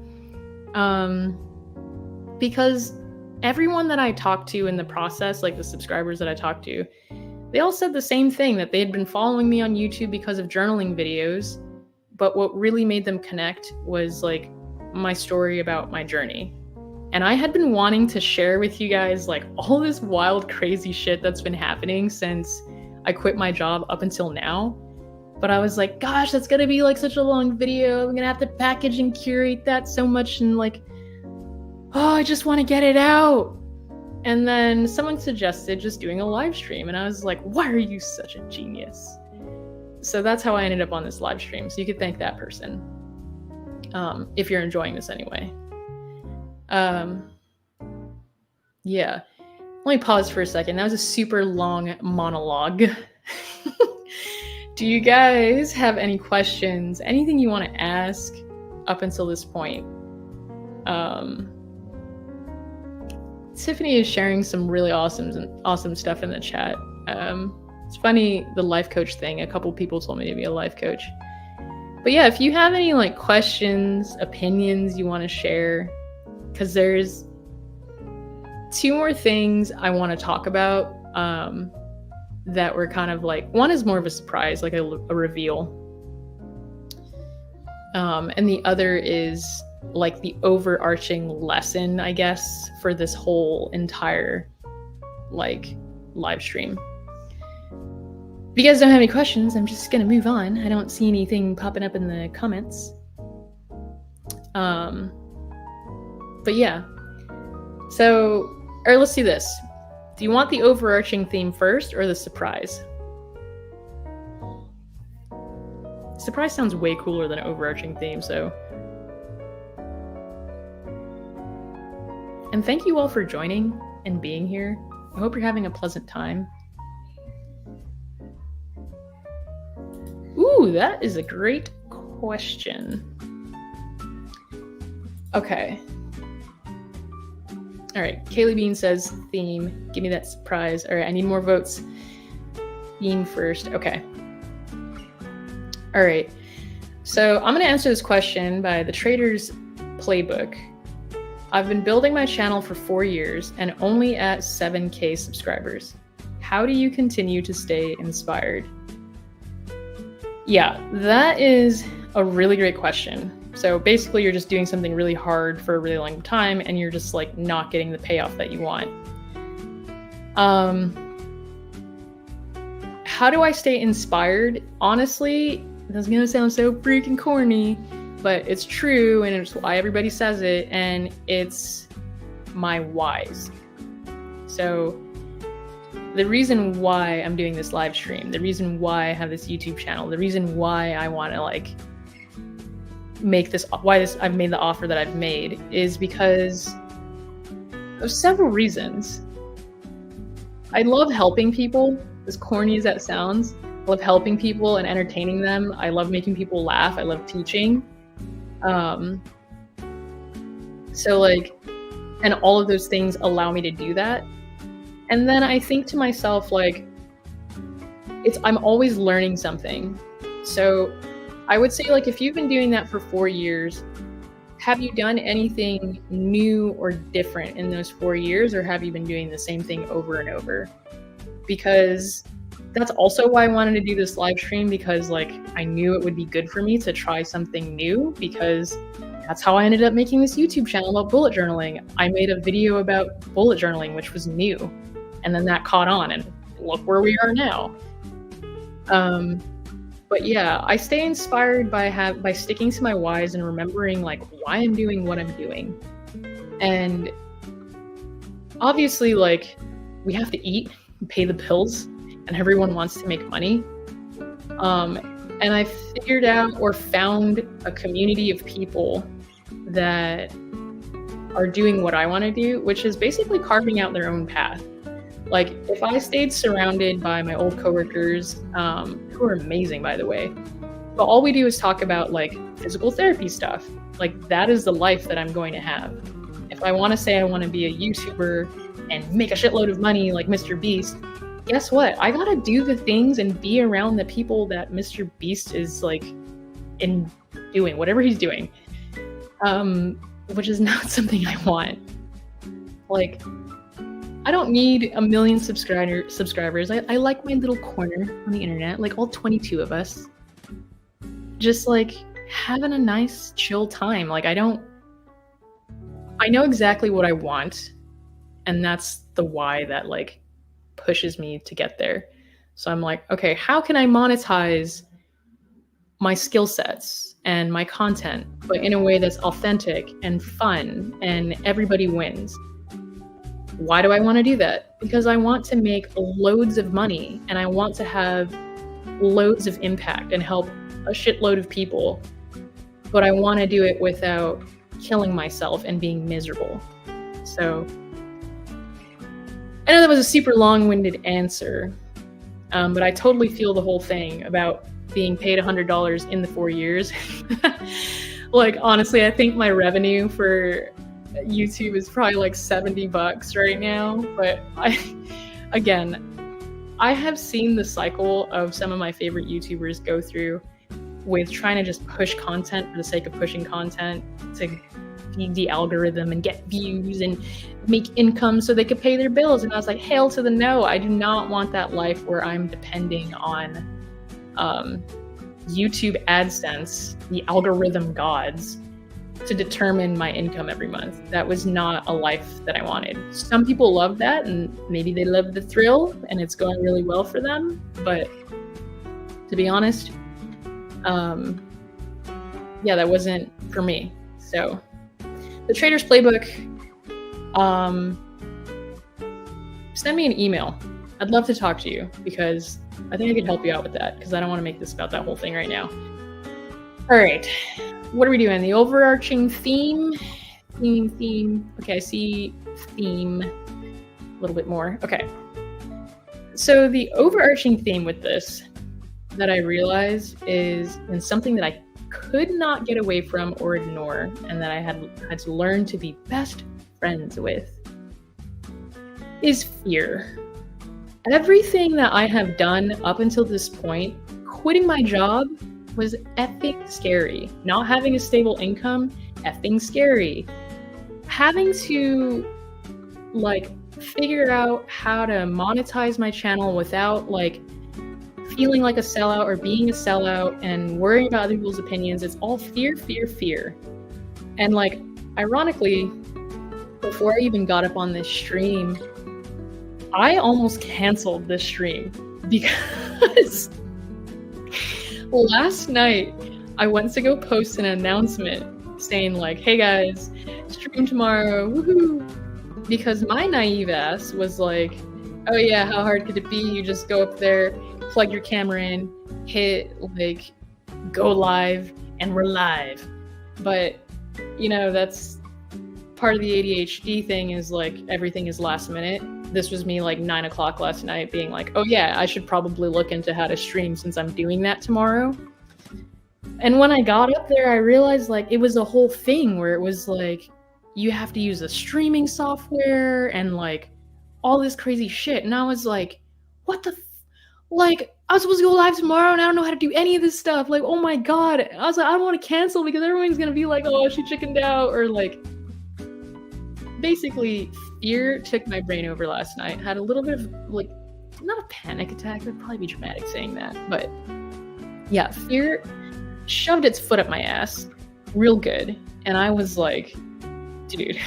Because everyone that I talked to in the process, like the subscribers that I talked to, they all said the same thing, that they had been following me on YouTube because of journaling videos. But what really made them connect was like my story about my journey. And I had been wanting to share with you guys like all this wild, crazy shit that's been happening since I quit my job up until now. But I was like, gosh, that's gonna be like such a long video. I'm gonna have to package and curate that so much, and like, oh, I just want to get it out. And then someone suggested just doing a live stream, and I was like, why are you such a genius? So that's how I ended up on this live stream. So you could thank that person, if you're enjoying this anyway. Yeah. Let me pause for a second. That was a super long monologue. Do you guys have any questions? Anything you want to ask up until this point? Tiffany is sharing some really awesome stuff in the chat. It's funny, the life coach thing. A couple people told me to be a life coach. But yeah, if you have any like questions, opinions you want to share, because there's 2 more things I want to talk about that were kind of like, one is more of a surprise, like a reveal. And the other is like the overarching lesson, I guess, for this whole entire like live stream. If you guys don't have any questions, I'm just gonna move on. I don't see anything popping up in the comments. But yeah. So, or let's do this. Do you want the overarching theme first or the surprise? Surprise sounds way cooler than overarching theme, so. And thank you all for joining and being here. I hope you're having a pleasant time. Ooh, that is a great question. Okay. All right, Kaylee Bean says theme. Give me that surprise. All right, I need more votes. Theme first. Okay. All right. So I'm going to answer this question by the Trader's Playbook. I've been building my channel for 4 years and only at 7K subscribers. How do you continue to stay inspired? Yeah, that is a really great question. So basically you're just doing something really hard for a really long time and you're just like not getting the payoff that you want. How do I stay inspired? Honestly, that's gonna sound so freaking corny, but it's true and it's why everybody says it, and it's my whys. So the reason why I'm doing this live stream, the reason why I have this YouTube channel, the reason why I want to like make this, I've made the offer that I've made, is because of several reasons. I love helping people, as corny as that sounds. I love helping people and entertaining them. I love making people laugh. I love teaching. So like, and all of those things allow me to do that. And then I think to myself, like, I'm always learning something. So I would say, like, if you've been doing that for 4 years, have you done anything new or different in those 4 years, or have you been doing the same thing over and over? Because that's also why I wanted to do this live stream, because like I knew it would be good for me to try something new, because that's how I ended up making this YouTube channel about bullet journaling. I made a video about bullet journaling, which was new, and then that caught on, and look where we are now. But yeah, I stay inspired by sticking to my whys and remembering like why I'm doing what I'm doing. And obviously, like, we have to eat, pay the bills, and everyone wants to make money. And I figured out or found a community of people that are doing what I want to do, which is basically carving out their own path. Like, if I stayed surrounded by my old coworkers, who are amazing, by the way, but all we do is talk about like physical therapy stuff, like that is the life that I'm going to have. If I want to say I want to be a YouTuber and make a shitload of money like Mr. Beast, guess what? I gotta do the things and be around the people that Mr. Beast is like in doing, whatever he's doing, which is not something I want. Like, I don't need 1 million subscribers. I like my little corner on the internet, like all 22 of us, just like having a nice chill time. Like, I know exactly what I want, and that's the why that like pushes me to get there. So I'm like, okay, how can I monetize my skill sets and my content, but in a way that's authentic and fun and everybody wins? Why do I want to do that? Because I want to make loads of money, and I want to have loads of impact and help a shitload of people, but I want to do it without killing myself and being miserable. So I know that was a super long-winded answer, but I totally feel the whole thing about being paid $100 in the 4 years. Like, honestly, I think my revenue for YouTube is probably like $70 right now. But I have seen the cycle of some of my favorite YouTubers go through with trying to just push content for the sake of pushing content to feed the algorithm and get views and make income so they could pay their bills. And I was like, hail to the no. I do not want that life where I'm depending on YouTube AdSense, the algorithm gods, to determine my income every month. That was not a life that I wanted. Some people love that, and maybe they love the thrill and it's going really well for them. But to be honest, yeah, that wasn't for me. So the Trader's Playbook, send me an email. I'd love to talk to you, because I think I could help you out with that, because I don't want to make this about that whole thing right now. All right, what are we doing? The overarching theme. Okay, I see theme a little bit more. Okay, so the overarching theme with this that I realized is, and something that I could not get away from or ignore, and that I had to learn to be best friends with, is fear. Everything that I have done up until this point, quitting my job, was effing scary. Not having a stable income, effing scary. Having to like figure out how to monetize my channel without like feeling like a sellout or being a sellout and worrying about other people's opinions. It's all fear, fear, fear. And like, ironically, before I even got up on this stream, I almost canceled this stream because last night I went to go post an announcement saying like, hey guys, stream tomorrow, woohoo! Because my naive ass was like, oh yeah, how hard could it be? You just go up there, plug your camera in, hit like go live, and we're live. But you know, that's part of the ADHD thing, is like everything is last minute. This was me like 9 o'clock last night being like, oh yeah, I should probably look into how to stream since I'm doing that tomorrow. And when I got up there, I realized like it was a whole thing where it was like, you have to use a streaming software and like all this crazy shit. And I was like, what the like, I was supposed to go live tomorrow and I don't know how to do any of this stuff. Like, oh my God. I was like, I don't want to cancel because everyone's going to be like, oh, she chickened out. Or like, basically, fear took my brain over last night. Had a little bit of like, not a panic attack. That'd probably be dramatic saying that. But yeah, fear shoved its foot up my ass real good. And I was like, dude,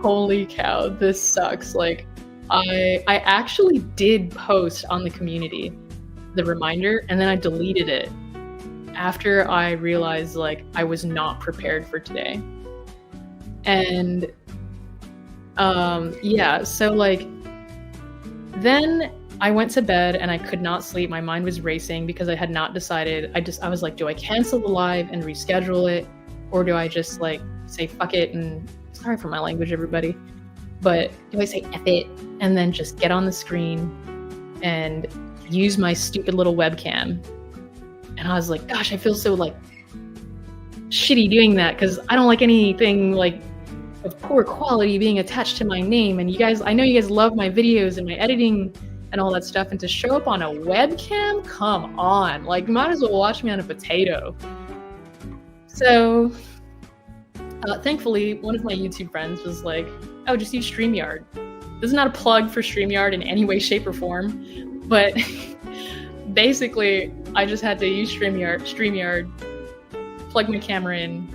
holy cow, this sucks. Like, I actually did post on the community the reminder, and then I deleted it after I realized like I was not prepared for today. And yeah, so like then I went to bed and I could not sleep. My mind was racing because I had not decided. I was like, do I cancel the live and reschedule it, or do I just like say fuck it and sorry for my language, everybody, but do I say F it and then just get on the screen and use my stupid little webcam? And I was like, gosh, I feel so like shitty doing that because I don't like anything like of poor quality being attached to my name. And you guys, I know you guys love my videos and my editing and all that stuff, and to show up on a webcam, come on, like you might as well watch me on a potato. So thankfully, one of my YouTube friends was like, oh, just use StreamYard. This is not a plug for StreamYard in any way, shape, or form, but basically, I just had to use StreamYard, plug my camera in,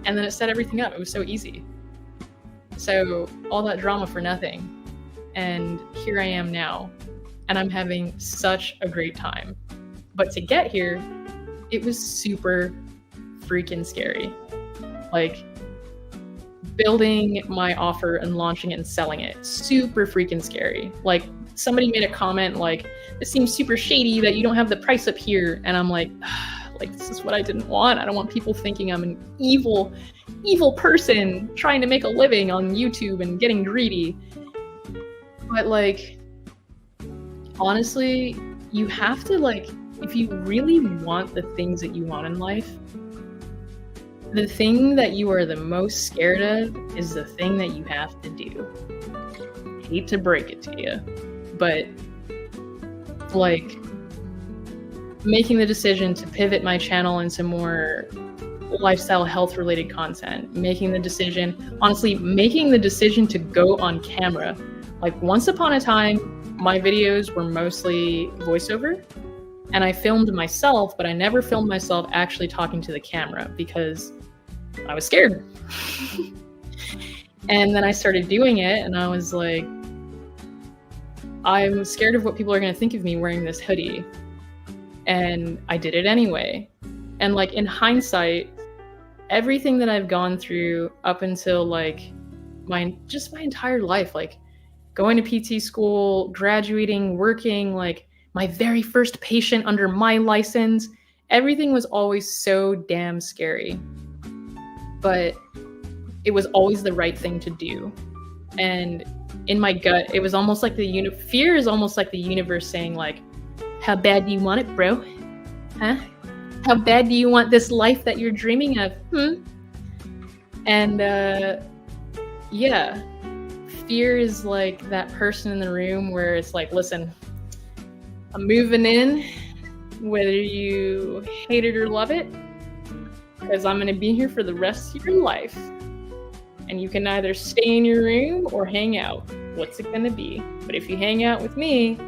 and then it set everything up. It was so easy. So all that drama for nothing. And here I am now, and I'm having such a great time. But to get here, it was super freaking scary. Like, building my offer and launching it and selling it, super freaking scary. Like, somebody made a comment like, it seems super shady that you don't have the price up here, and I'm like, this is what I didn't want. I don't want people thinking I'm an evil person trying to make a living on YouTube and getting greedy. But like, honestly, you have to like, if you really want the things that you want in life, the thing that you are the most scared of is the thing that you have to do. Hate to break it to you, but like making the decision to pivot my channel into more lifestyle health related content, making the decision to go on camera. Like, once upon a time, my videos were mostly voiceover, and I filmed myself, but I never filmed myself actually talking to the camera because I was scared. And then I started doing it, and I was like, I'm scared of what people are going to think of me wearing this hoodie. And I did it anyway. And like, in hindsight, everything that I've gone through up until like my entire life, like going to PT school, graduating, working, like my very first patient under my license, everything was always so damn scary. But it was always the right thing to do. And in my gut, it was almost like fear is almost like the universe saying like, how bad do you want it, bro? Huh? How bad do you want this life that you're dreaming of? And yeah, fear is like that person in the room where it's like, listen, I'm moving in, whether you hate it or love it, because I'm going to be here for the rest of your life. And you can either stay in your room or hang out. What's it going to be? But if you hang out with me,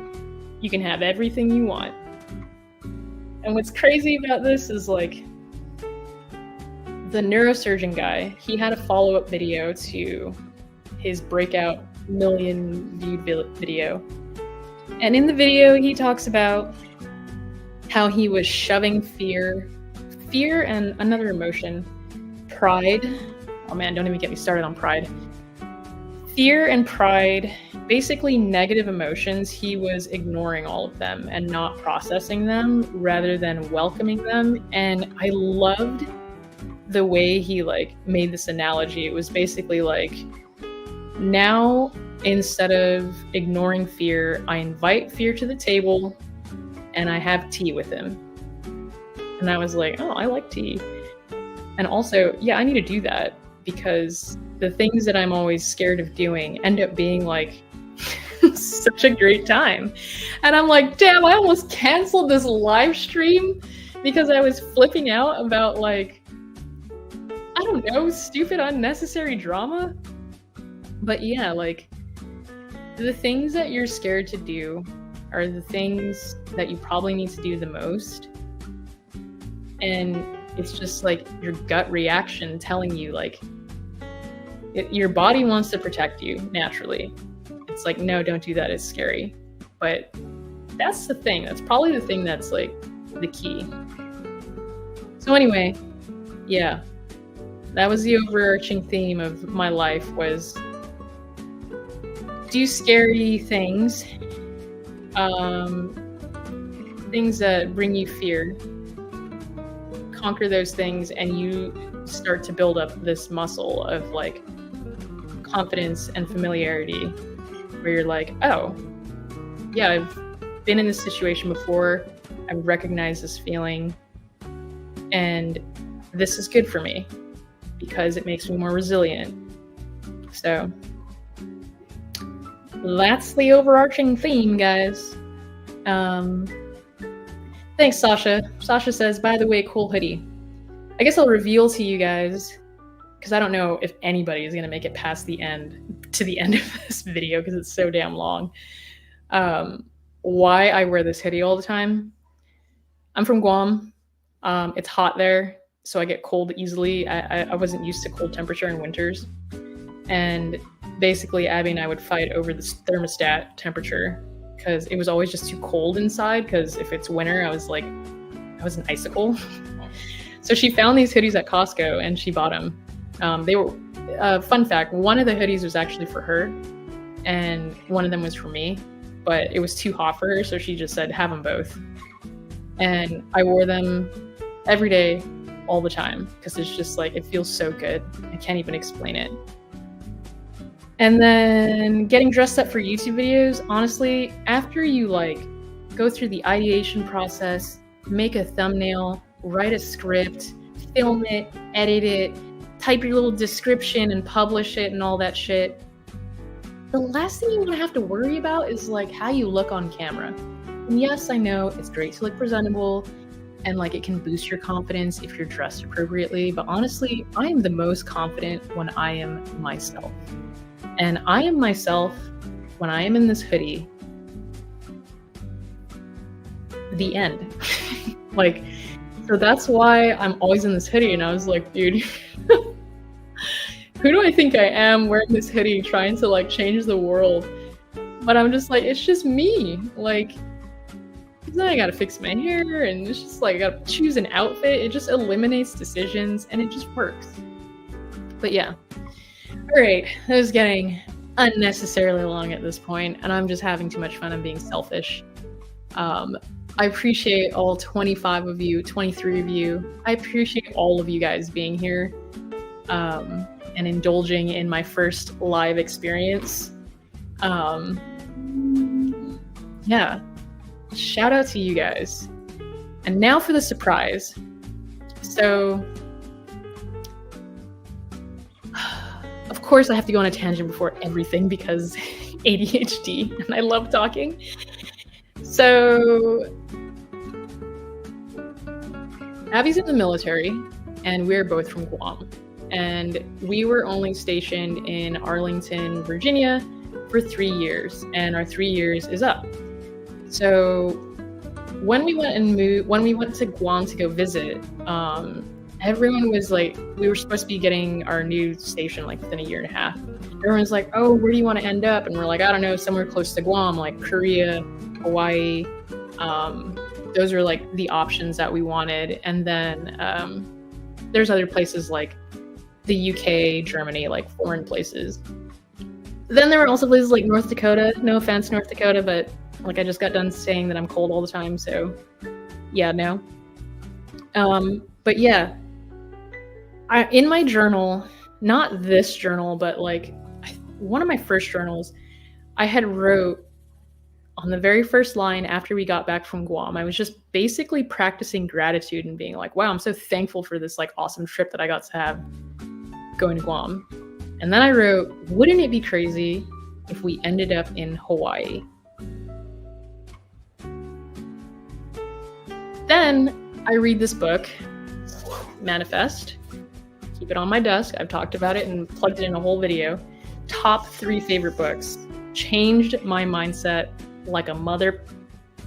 you can have everything you want. And what's crazy about this is like, the neurosurgeon guy, he had a follow-up video to his breakout million viewed video. And in the video, he talks about how he was shoving fear fear and another emotion, pride. Oh man, don't even get me started on pride. Fear and pride, basically negative emotions, he was ignoring all of them and not processing them rather than welcoming them. And I loved the way he like made this analogy. It was basically like, now instead of ignoring fear, I invite fear to the table and I have tea with him. And I was like, oh, I like tea. And also, yeah, I need to do that, because the things that I'm always scared of doing end up being like such a great time. And I'm like, damn, I almost canceled this live stream because I was flipping out about like, I don't know, stupid, unnecessary drama. But yeah, like the things that you're scared to do are the things that you probably need to do the most. And it's just like your gut reaction telling you like, your body wants to protect you naturally. It's like, no, don't do that. It's scary. But that's the thing. That's probably the thing that's like the key. So anyway, yeah, that was the overarching theme of my life, was do scary things, things that bring you fear, conquer those things, and you start to build up this muscle of like confidence and familiarity, where you're like, oh yeah, I've been in this situation before, I recognize this feeling, and this is good for me because it makes me more resilient. So that's the overarching theme, guys. Thanks, Sasha. Sasha says, by the way, cool hoodie. I guess I'll reveal to you guys, because I don't know if anybody is going to make it past the end, to the end of this video, because it's so damn long, why I wear this hoodie all the time. I'm from Guam. It's hot there, so I get cold easily. I wasn't used to cold temperature in winters. And basically, Abby and I would fight over this thermostat temperature, because it was always just too cold inside, because if it's winter, I was an icicle. So she found these hoodies at Costco, and she bought them. They were, fun fact, one of the hoodies was actually for her, and one of them was for me, but it was too hot for her, so she just said, have them both. And I wore them every day, all the time, because it's just like, it feels so good. I can't even explain it. And then getting dressed up for YouTube videos, honestly, after you like go through the ideation process, make a thumbnail, write a script, film it, edit it, type your little description and publish it and all that shit, the last thing you want to have to worry about is like how you look on camera. And yes, I know it's great to look presentable and like it can boost your confidence if you're dressed appropriately, but honestly, I am the most confident when I am myself. And I am myself when I am in this hoodie. The end. Like, so that's why I'm always in this hoodie. And I was like, dude, who do I think I am wearing this hoodie trying to like change the world? But I'm just like, it's just me. Like, then I gotta fix my hair, and it's just like I gotta choose an outfit. It just eliminates decisions and it just works. But yeah. All right, that was getting unnecessarily long at this point, and I'm just having too much fun and being selfish. I appreciate all 25 of you, 23 of you. I appreciate all of you guys being here and indulging in my first live experience. Yeah, shout out to you guys. And now for the surprise. So, of course, I have to go on a tangent before everything because ADHD, and I love talking. So, Abby's in the military, and we're both from Guam. And we were only stationed in Arlington, Virginia for 3 years, and our 3 years is up. So, when we went to Guam to go visit, everyone was like, we were supposed to be getting our new station like within a year and a half. Everyone's like, oh, where do you want to end up? And we're like, I don't know, somewhere close to Guam, like Korea, Hawaii, those are like the options that we wanted. And then there's other places like the UK, Germany, like foreign places. Then there were also places like North Dakota. No offense, North Dakota, but like I just got done saying that I'm cold all the time, so yeah, no. But yeah, in my journal, not this journal, but like one of my first journals, I had wrote on the very first line after we got back from Guam, I was just basically practicing gratitude and being like, wow, I'm so thankful for this like awesome trip that I got to have going to Guam. And then I wrote, wouldn't it be crazy if we ended up in Hawaii? Then I read this book, Manifest. Keep it on my desk. I've talked about it and plugged it in a whole video. Top 3 favorite books. Changed my mindset like a mother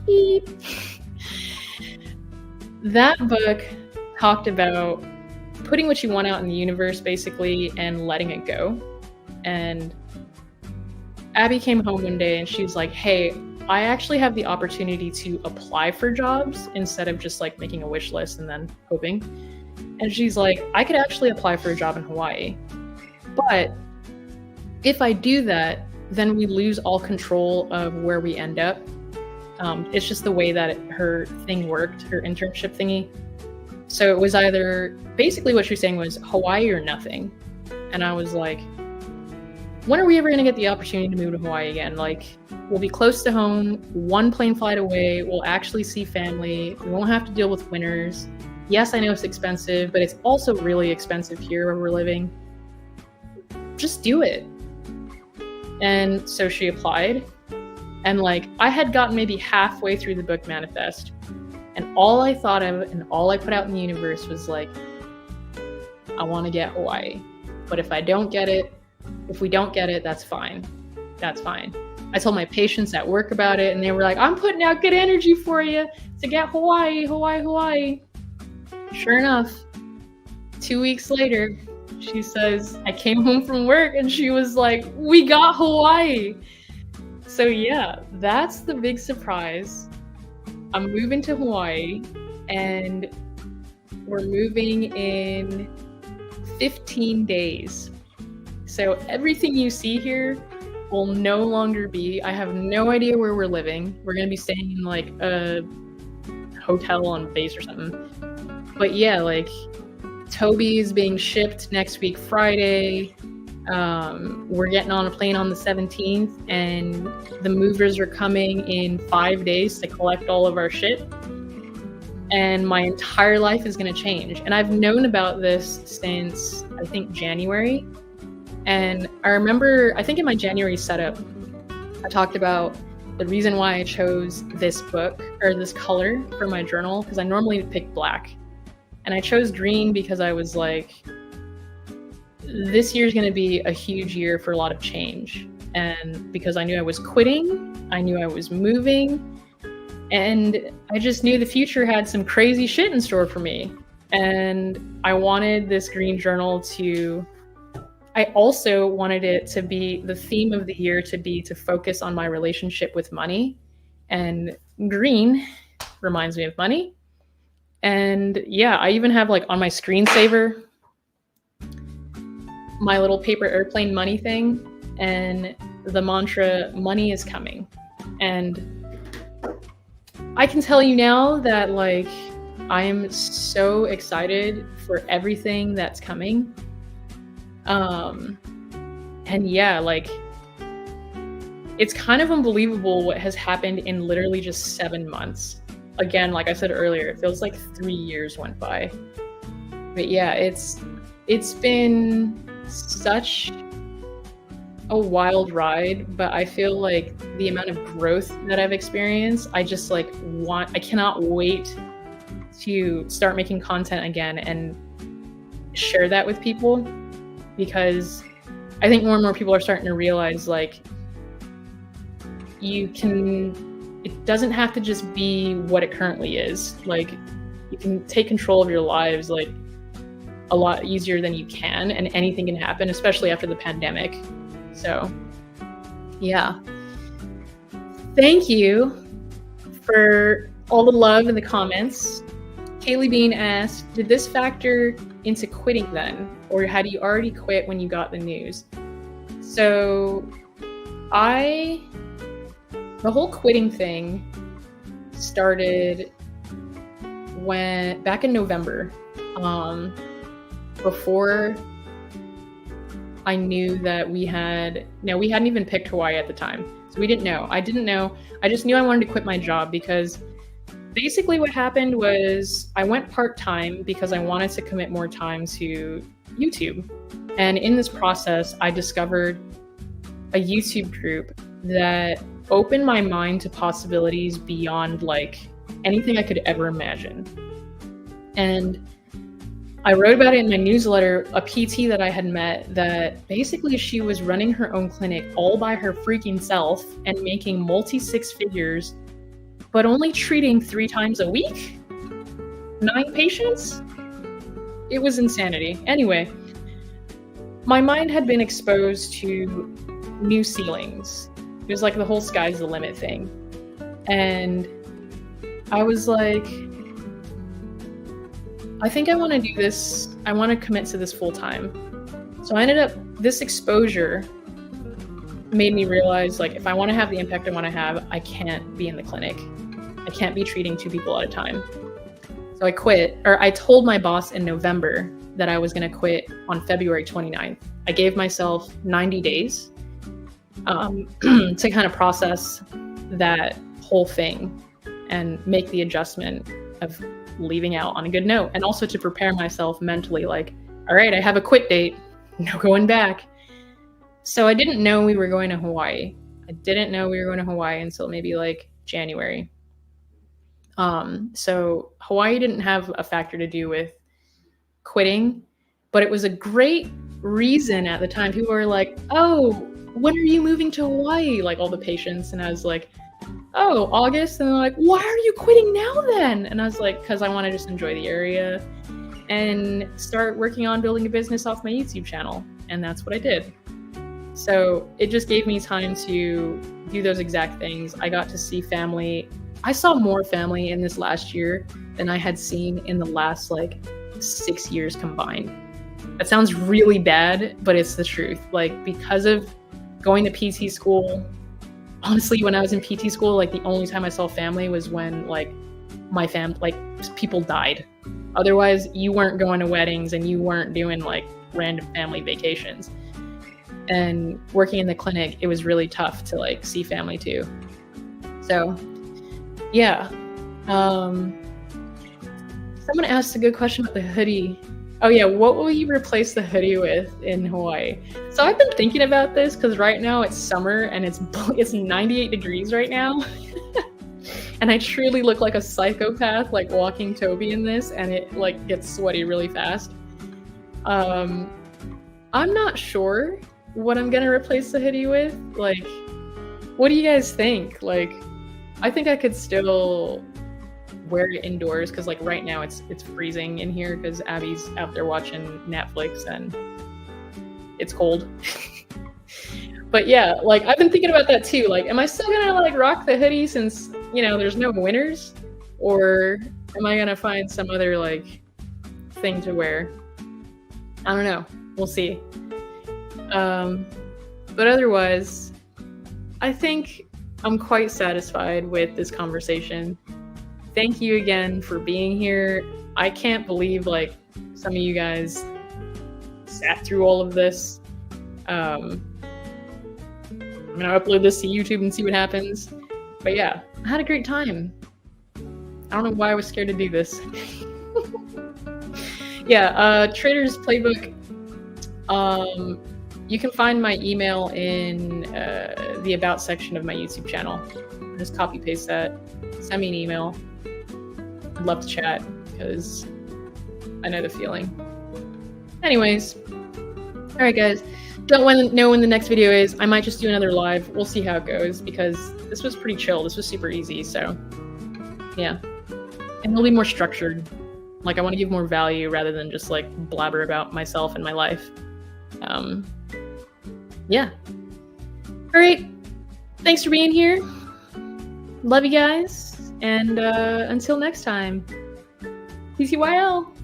beep. That book talked about putting what you want out in the universe, basically, and letting it go. And Abby came home one day and she was like, hey, I actually have the opportunity to apply for jobs instead of just like making a wish list and then hoping. And she's like, I could actually apply for a job in Hawaii. But if I do that, then we lose all control of where we end up. It's just the way that her thing worked, her internship thingy. So it was either, basically what she was saying was Hawaii or nothing. And I was like, when are we ever going to get the opportunity to move to Hawaii again? Like, we'll be close to home, 1 plane flight away, we'll actually see family, we won't have to deal with winters. Yes, I know it's expensive, but it's also really expensive here where we're living. Just do it. And so she applied. And like, I had gotten maybe halfway through the book Manifest. And all I thought of and all I put out in the universe was like, I want to get Hawaii. But if I don't get it, if we don't get it, that's fine. That's fine. I told my patients at work about it and they were like, I'm putting out good energy for you to get Hawaii, Hawaii, Hawaii. Sure enough, 2 weeks later, she says, I came home from work and she was like, we got Hawaii. So yeah, that's the big surprise. I'm moving to Hawaii and we're moving in 15 days. So everything you see here will no longer be, I have no idea where we're living. We're going to be staying in like a hotel on base or something. But yeah, like Toby is being shipped next week, Friday. We're getting on a plane on the 17th and the movers are coming in 5 days to collect all of our shit. And my entire life is going to change. And I've known about this since, I think, January. And I remember, I think in my January setup, I talked about the reason why I chose this book or this color for my journal, because I normally pick black. And I chose green because I was like, this year is going to be a huge year for a lot of change. And because I knew I was quitting, I knew I was moving, and I just knew the future had some crazy shit in store for me. And I wanted this green journal to, I also wanted it to be, the theme of the year to be to focus on my relationship with money. And green reminds me of money. And yeah, I even have like on my screensaver, my little paper airplane money thing and the mantra, money is coming. And I can tell you now that like, I am so excited for everything that's coming. And yeah, like, it's kind of unbelievable what has happened in literally just 7 months. Again, like I said earlier, it feels like 3 years went by. But yeah, it's been such a wild ride, but I feel like the amount of growth that I've experienced, I just like I cannot wait to start making content again and share that with people, because I think more and more people are starting to realize like it doesn't have to just be what it currently is. Like, you can take control of your lives like a lot easier than you can, and anything can happen, especially after the pandemic. So yeah, thank you for all the love in the comments. Kaylee Bean asked, did this factor into quitting then? Or had you already quit when you got the news? So the whole quitting thing started back in November, before I knew that we hadn't even picked Hawaii at the time. So we didn't know. I didn't know. I just knew I wanted to quit my job because basically what happened was I went part-time because I wanted to commit more time to YouTube. And in this process, I discovered a YouTube group that opened my mind to possibilities beyond like anything I could ever imagine. And I wrote about it in my newsletter, a PT that I had met, that basically she was running her own clinic all by her freaking self and making multi-six figures, but only treating 3 times a week? 9 patients? It was insanity. Anyway, my mind had been exposed to new ceilings. It was like the whole sky's the limit thing. And I was like, I think I want to do this. I want to commit to this full time. So this exposure made me realize, like, if I want to have the impact I want to have, I can't be in the clinic. I can't be treating 2 people at a time. So I quit, or I told my boss in November that I was going to quit on February 29th. I gave myself 90 days to kind of process that whole thing and make the adjustment of leaving out on a good note, and also to prepare myself mentally, like, all right, I have a quit date, no going back. So I didn't know we were going to Hawaii. I didn't know we were going to Hawaii until maybe like January. So Hawaii didn't have a factor to do with quitting, but it was a great reason at the time. People were like, oh, when are you moving to Hawaii? Like all the patients. And I was like, oh, August. And they're like, why are you quitting now then? And I was like, because I want to just enjoy the area and start working on building a business off my YouTube channel. And that's what I did. So it just gave me time to do those exact things. I got to see family. I saw more family in this last year than I had seen in the last like 6 years combined. That sounds really bad, but it's the truth. Like, because of going to PT school, honestly, when I was in PT school, like the only time I saw family was when like my people died. Otherwise, you weren't going to weddings and you weren't doing like random family vacations. And working in the clinic, it was really tough to like see family too. So yeah. Someone asked a good question about the hoodie. Oh yeah, what will you replace the hoodie with in Hawaii? So I've been thinking about this because right now it's summer and it's 98 degrees right now. And I truly look like a psychopath, like walking Toby in this, and it like gets sweaty really fast. I'm not sure what I'm gonna replace the hoodie with. Like, what do you guys think? Like, I think I could still wear it indoors because like right now it's freezing in here because Abby's out there watching Netflix and it's cold. But yeah, like I've been thinking about that too. Like, am I still gonna like rock the hoodie since, you know, there's no winters, or am I gonna find some other like thing to wear? I don't know. We'll see. But otherwise, I think I'm quite satisfied with this conversation. Thank you again for being here. I can't believe like some of you guys sat through all of this. I'm gonna upload this to YouTube and see what happens. But yeah, I had a great time. I don't know why I was scared to do this. Yeah, Trader's Playbook. You can find my email in the About section of my YouTube channel. Just copy paste that, send me an email. I'd love to chat because I know the feeling. Anyways, all right, guys. Don't know when the next video is. I might just do another live. We'll see how it goes because this was pretty chill. This was super easy. So yeah, and it'll be more structured. Like, I want to give more value rather than just like blabber about myself and my life. Yeah. All right. Thanks for being here. Love you guys. And until next time, PCYL.